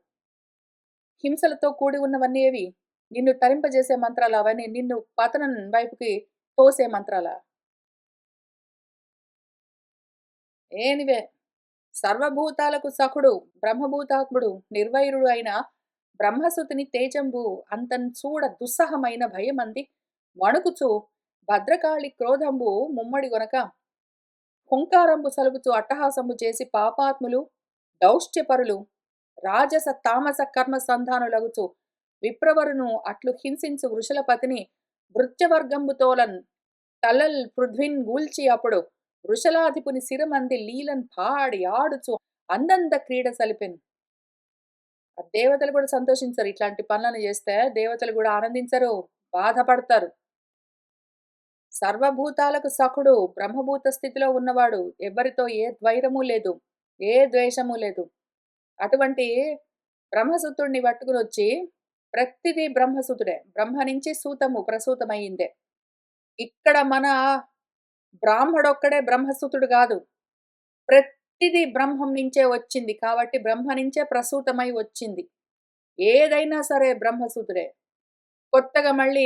హింసలతో కూడి ఉన్నవన్నీ ఏవి? నిన్ను తరింపజేసే మంత్రాలా అవన్నీ? నిన్ను పతనం వైపుకి తోసే మంత్రాలా? ఏనివే సర్వభూతాలకు సఖుడు, బ్రహ్మభూతాత్ముడు, నిర్వైరుడు అయిన బ్రహ్మసుతుని తేజంబు అంతన్ చూడ దుస్సహమైన భయమంది వణుకుచు భద్రకాళి క్రోధంబు ముమ్మడి గొనక హుంకారంబు సలుపుచు అట్టహాసంబు చేసి పాపాత్ములు, దౌష్ట్యపరులు, రాజస తామస కర్మ సంధానులగుచు విప్రవరును అట్లు హింసించు వృషలపతిని భృత్యవర్గంబుతోలన్ తలల్ పృథ్విన్ గూల్చి అప్పుడు వృషలాధిపుని సిరమంది లీలన్ పాడి ఆడుచు అందంద క్రీడ సలిపెను. ఆ దేవతలు కూడా సంతోషించరు. ఇట్లాంటి పనులను చేస్తే దేవతలు కూడా ఆనందించరు, బాధపడతారు. సర్వభూతాలకు సఖుడు, బ్రహ్మభూత స్థితిలో ఉన్నవాడు, ఎవ్వరితో ఏ ద్వైరము లేదు, ఏ ద్వేషము లేదు. అటువంటి బ్రహ్మసూతుడిని పట్టుకునొచ్చి, ప్రతిదీ బ్రహ్మసూతుడే. బ్రహ్మ నుంచి సూతము ప్రసూతమయ్యిందే. ఇక్కడ మన బ్రాహ్మడొక్కడే బ్రహ్మసూతుడు గాదు. ప్రతిదీ బ్రహ్మం నుంచే వచ్చింది. కాబట్టి బ్రహ్మ నుంచే ప్రసూతమై వచ్చింది. ఏదైనా సరే బ్రహ్మసూతుడే. కొత్తగా మళ్ళీ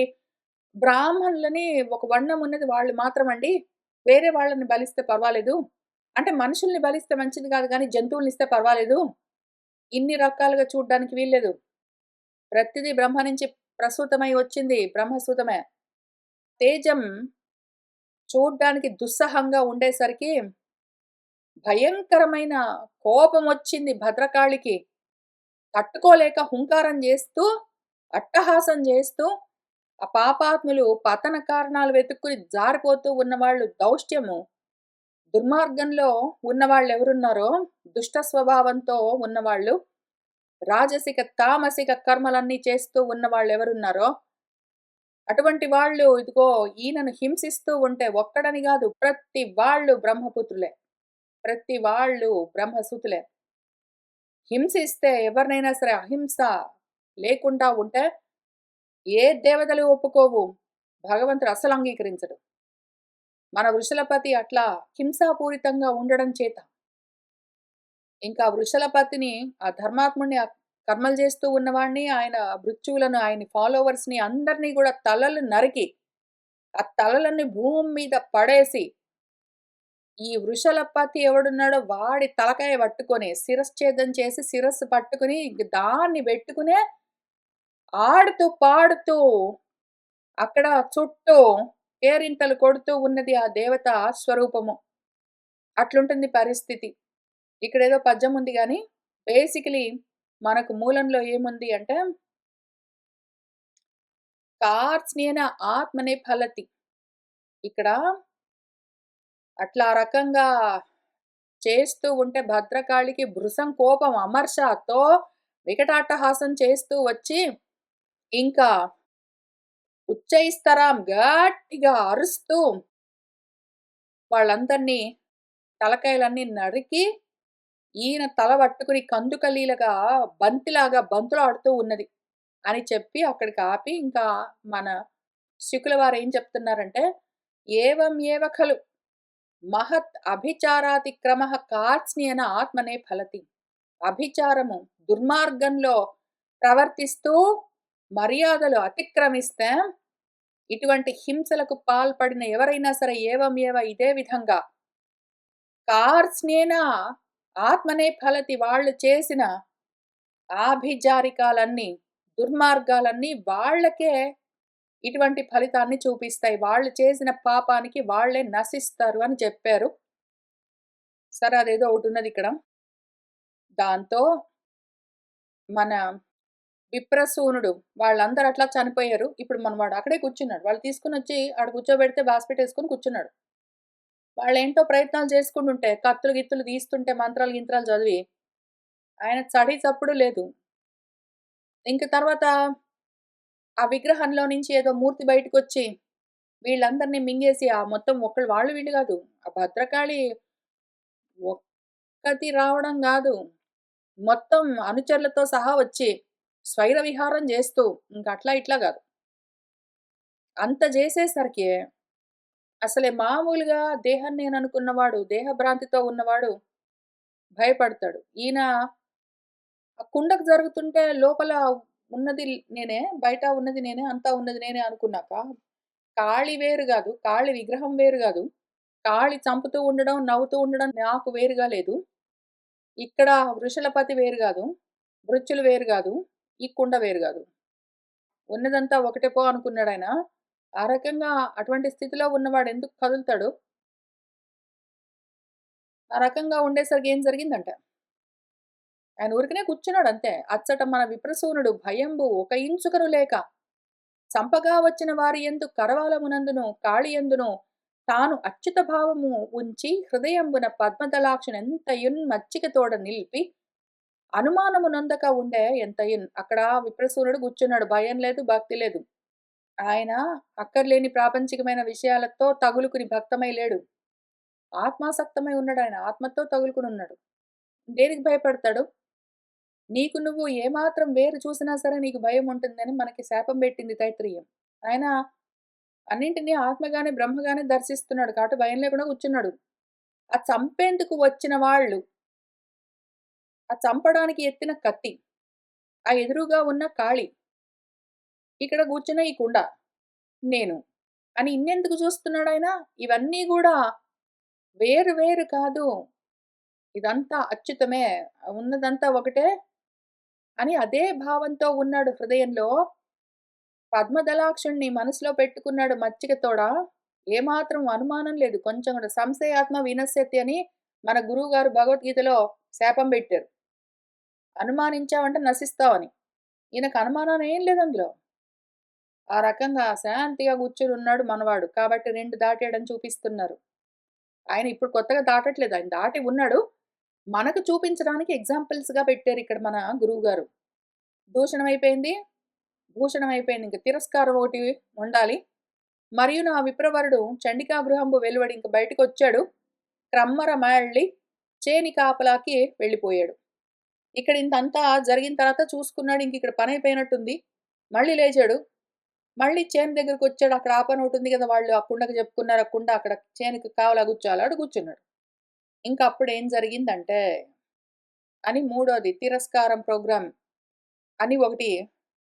బ్రాహ్మణులని ఒక వర్ణం ఉన్నది వాళ్ళు మాత్రమండి. వేరే వాళ్ళని బలిస్తే పర్వాలేదు. అంటే మనుషుల్ని బలిస్తే మంచిది కాదు గానీ, జంతువులనిస్తే పర్వాలేదు. ఇన్ని రకాలుగా చూడ్డానికి వీల్లేదు. ప్రతిదీ బ్రహ్మ నుంచి ప్రసూతమై వచ్చింది. బ్రహ్మసూతమే. తేజం చూడ్డానికి దుస్సహంగా ఉండేసరికి భయంకరమైన కోపమొచ్చింది భద్రకాళికి. తట్టుకోలేక హుంకారం చేస్తూ, అట్టహాసం చేస్తూ, ఆ పాపాత్ములు పతన కారణాలు వెతుక్కుని జారిపోతూ ఉన్నవాళ్ళు, దౌష్ట్యము, దుర్మార్గంలో ఉన్నవాళ్ళెవరున్నారో, దుష్ట స్వభావంతో ఉన్నవాళ్ళు, రాజసిక, తామసిక కర్మలన్నీ చేస్తూ ఉన్నవాళ్ళెవరున్నారో, అటువంటి వాళ్ళు ఇదిగో ఈయనను హింసిస్తూ ఉంటే ఒక్కడని గాదు, ప్రతి వాళ్ళు బ్రహ్మపుత్రులే. ప్రతి వాళ్ళు బ్రహ్మసూతులే. హింసిస్తే ఎవరినైనా సరే అహింస లేకుండా ఉంటే ఏ దేవతలు ఒప్పుకోవు. భగవంతుడు అస్సలు అంగీకరించడు. మన వృషలపతి అట్లా హింసాపూరితంగా ఉండడం చేత ఇంకా వృషలపతిని ఆ ధర్మాత్ముడిని ఆ కర్మలు చేస్తూ ఉన్నవాడిని, ఆయన భృత్యువులను, ఆయన ఫాలోవర్స్‌ని అందరిని కూడా తలలు నరికి, ఆ తలలన్నీ భూమి మీద పడేసి, ఈ వృషలపతి ఎవడున్నాడో వాడి తలకాయ పట్టుకొని శిరశ్ఛేదం చేసి శిరస్సు పట్టుకొని ఇంక దాన్ని పెట్టుకునే ఆడుతూ పాడుతూ అక్కడ చుట్టూ కేరింతలు కొడుతూ ఉన్నది ఆ దేవత స్వరూపము. అట్లుంటుంది పరిస్థితి. ఇక్కడేదో పద్యం ఉంది గానీ, బేసికలీ మనకు మూలంలో ఏముంది అంటే, కార్త్స్నేన ఆత్మనే ఫలతి. ఇక్కడ అట్లా రకంగా చేస్తూ ఉంటే భద్రకాళికి భృశం కోపం అమర్షతో వికటాట్టహాసం చేస్తూ వచ్చి, ఇంకా ఉచ్చైస్తరాం గట్టిగా అరుస్తూ వాళ్ళందరినీ తలకాయలన్నీ నరికి, ఈయన తల పట్టుకుని కందుకలీలగా బంతిలాగా బంతులాడుతూ ఉన్నది అని చెప్పి అక్కడికి ఆపి, ఇంకా మన శుకుల వారు ఏం చెప్తున్నారంటే, ఏవం ఏవ ఖలు మహత్ అభిచారాతిక్రమః కార్త్స్నేన ఆత్మనే ఫలతి. అభిచారము, దుర్మార్గంలో ప్రవర్తిస్తూ మర్యాదలు అతిక్రమిస్తే, ఇటువంటి హింసలకు పాల్పడిన ఎవరైనా సరే ఏవం ఏవ ఇదే విధంగా కార్త్స్నేన ఆత్మనే ఫలతి, వాళ్ళు చేసిన ఆభిచారికాలన్నీ, దుర్మార్గాలన్నీ వాళ్ళకే ఇటువంటి ఫలితాన్ని చూపిస్తాయి. వాళ్ళు చేసిన పాపానికి వాళ్ళే నశిస్తారు అని చెప్పారు. సరే, అదేదో ఒకటున్నది ఇక్కడ. దాంతో మన విప్రసూనుడు వాళ్ళందరూ అట్లా చనిపోయారు. ఇప్పుడు మనవాడు అక్కడే కూర్చున్నాడు. వాళ్ళు తీసుకొనొచ్చి ఆడ కూర్చోబెడితే బాస్పెట్టేసుకొని కూర్చున్నాడు. వాళ్ళేంటో ప్రయత్నాలు చేసుకుంటుంటే, కత్తులు గిత్తులు తీస్తుంటే మంత్రాలు గింత్రాలు చదివి, ఆయన చడి చప్పుడు లేదు. ఇంక తర్వాత ఆ విగ్రహంలో నుంచి ఏదో మూర్తి బయటకొచ్చి వీళ్ళందరినీ మింగేసి, ఆ మొత్తం ఒకళ్ళు వాళ్ళు వీళ్ళు గాదు. ఆ భద్రకాళి ఒక్కతి రావడం గాదు. మొత్తం అనుచరులతో సహా వచ్చి స్వైర విహారం జేస్తూ, ఇంక అట్లా ఇట్లా గాదు. అంత జేసేసరికి అసలే మామూలుగా దేహం నేననుకున్నవాడు, దేహభ్రాంతితో ఉన్నవాడు భయపడతాడు. ఈయన ఆ కుండకు జరుగుతుంటే లోపల ఉన్నది నేనే, బయట ఉన్నది నేనే, అంతా ఉన్నది నేనే అనుకున్నాక, కాళి వేరు గాదు, కాళి విగ్రహం వేరు గాదు, కాళి చంపుతూ ఉండడం, నవ్వుతూ ఉండడం నాకు వేరుగా లేదు. ఇక్కడ వృషలపతి వేరు గాదు, మృత్యులు వేరు గాదు, ఈ కుండ వేరు గాదు. ఉన్నదంతా ఒకటే పో అనుకున్నాడాయన. ఆ రకంగా అటువంటి స్థితిలో ఉన్నవాడు ఎందుకు కదులుతాడు? ఆ రకంగా ఉండేసరికి ఏం జరిగిందంట, ఆయన ఊరికనే కూర్చున్నాడంతే. అచ్చట మన విప్రసూనుడు భయంబు ఒక ఇంచుకరు లేక, చంపగా వచ్చిన వారి యందు కరవాలమునందును కాళియందును తాను అచ్యుత భావము ఉంచి హృదయంబున పద్మదలాక్షనెంతయున్ మచ్చికతోడ నిలిపి అనుమానము నొందక ఉండే ఎంతయున్. అక్కడ విప్రసూనుడు కూర్చున్నాడు. భయం లేదు, భక్తి లేదు. ఆయన అక్కర్లేని ప్రాపంచికమైన విషయాలతో తగులుకుని భక్తమై లేడు. ఆత్మాసక్తమై ఉన్నాడు ఆయన. ఆత్మతో తగులుకుని ఉన్నాడు. దేనికి భయపడతాడు? నీకు నువ్వు ఏమాత్రం వేరు చూసినా సరే నీకు భయం ఉంటుందని మనకి శాపం పెట్టింది తైత్రీయం. ఆయన అన్నింటినీ ఆత్మగానే బ్రహ్మగానే దర్శిస్తున్నాడు కాబట్టి భయం లేకుండా కూర్చున్నాడు. ఆ చంపేందుకు వచ్చిన వాళ్ళు, ఆ చంపడానికి ఎత్తిన కత్తి, ఆ ఎదురుగా ఉన్న కాళి, ఇక్కడ కూర్చున్న ఈ కుండ, నేను అని ఇన్నెందుకు చూస్తున్నాడాయన? ఇవన్నీ గూడా వేరు వేరు కాదు. ఇదంతా అచ్యుతమే. ఉన్నదంతా ఒకటే అని అదే భావంతో ఉన్నాడు హృదయంలో. పద్మదలాక్షుణ్ణి మనసులో పెట్టుకున్నాడు మచ్చికతోడ. ఏమాత్రం అనుమానం లేదు. కొంచెం కూడా సంశయాత్మ వినశ్యతి అని మన గురువుగారు భగవద్గీతలో శాపం పెట్టారు. అనుమానించావంటే నశిస్తావని. ఈయనకు అనుమానం ఏం లేదు అందులో. ఆ రకంగా శాంతిగా కూర్చొని ఉన్నాడు మనవాడు. కాబట్టి 2 దాటాడని చూపిస్తున్నారు. ఆయన ఇప్పుడు కొత్తగా దాటట్లేదు. ఆయన దాటి ఉన్నాడు. మనకు చూపించడానికి ఎగ్జాంపుల్స్‌గా పెట్టారు ఇక్కడ మన గురువుగారు. దూషణం అయిపోయింది. భూషణం అయిపోయింది. ఇంక తిరస్కారం ఒకటి ఉండాలి. మరియు నా విప్రవరుడు చండికా గృహంబు వెలువడి ఇంక బయటకొచ్చాడు. క్రమ్మర మళ్ళీ చేని కాపలాకి వెళ్ళిపోయాడు. ఇక్కడ ఇంతంతా జరిగిన తర్వాత చూసుకున్నాడు. ఇంక ఇక్కడ పని అయిపోయినట్టుంది. మళ్ళీ లేచాడు. మళ్ళీ చేను దగ్గరకొచ్చాడు. అక్కడ ఆ పని ఒకటుంది కదా! వాళ్ళు ఆ కుండకి చెప్పుకున్నారు. ఆ కుండ అక్కడ చేనుకి కావలా కూర్చోవాలి. ఆడ కూర్చున్నాడు. ఇంక అప్పుడేం జరిగిందంటే, అని మూడోది తిరస్కారం ప్రోగ్రామ్ అని ఒకటి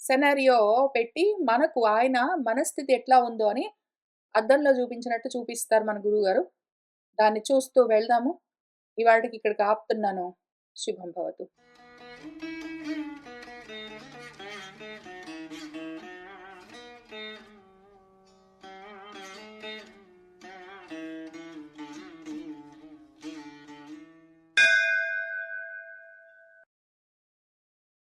సెనారియో పెట్టి మనకు ఆయన మనస్థితి ఎట్లా ఉందో అని అద్దంలో చూపించినట్టు చూపిస్తారు మన గురువుగారు. దాన్ని చూస్తూ వెళ్దాము. ఇవాల్టికి ఇక్కడికి ఆపుతున్నాను. శుభం భవతు.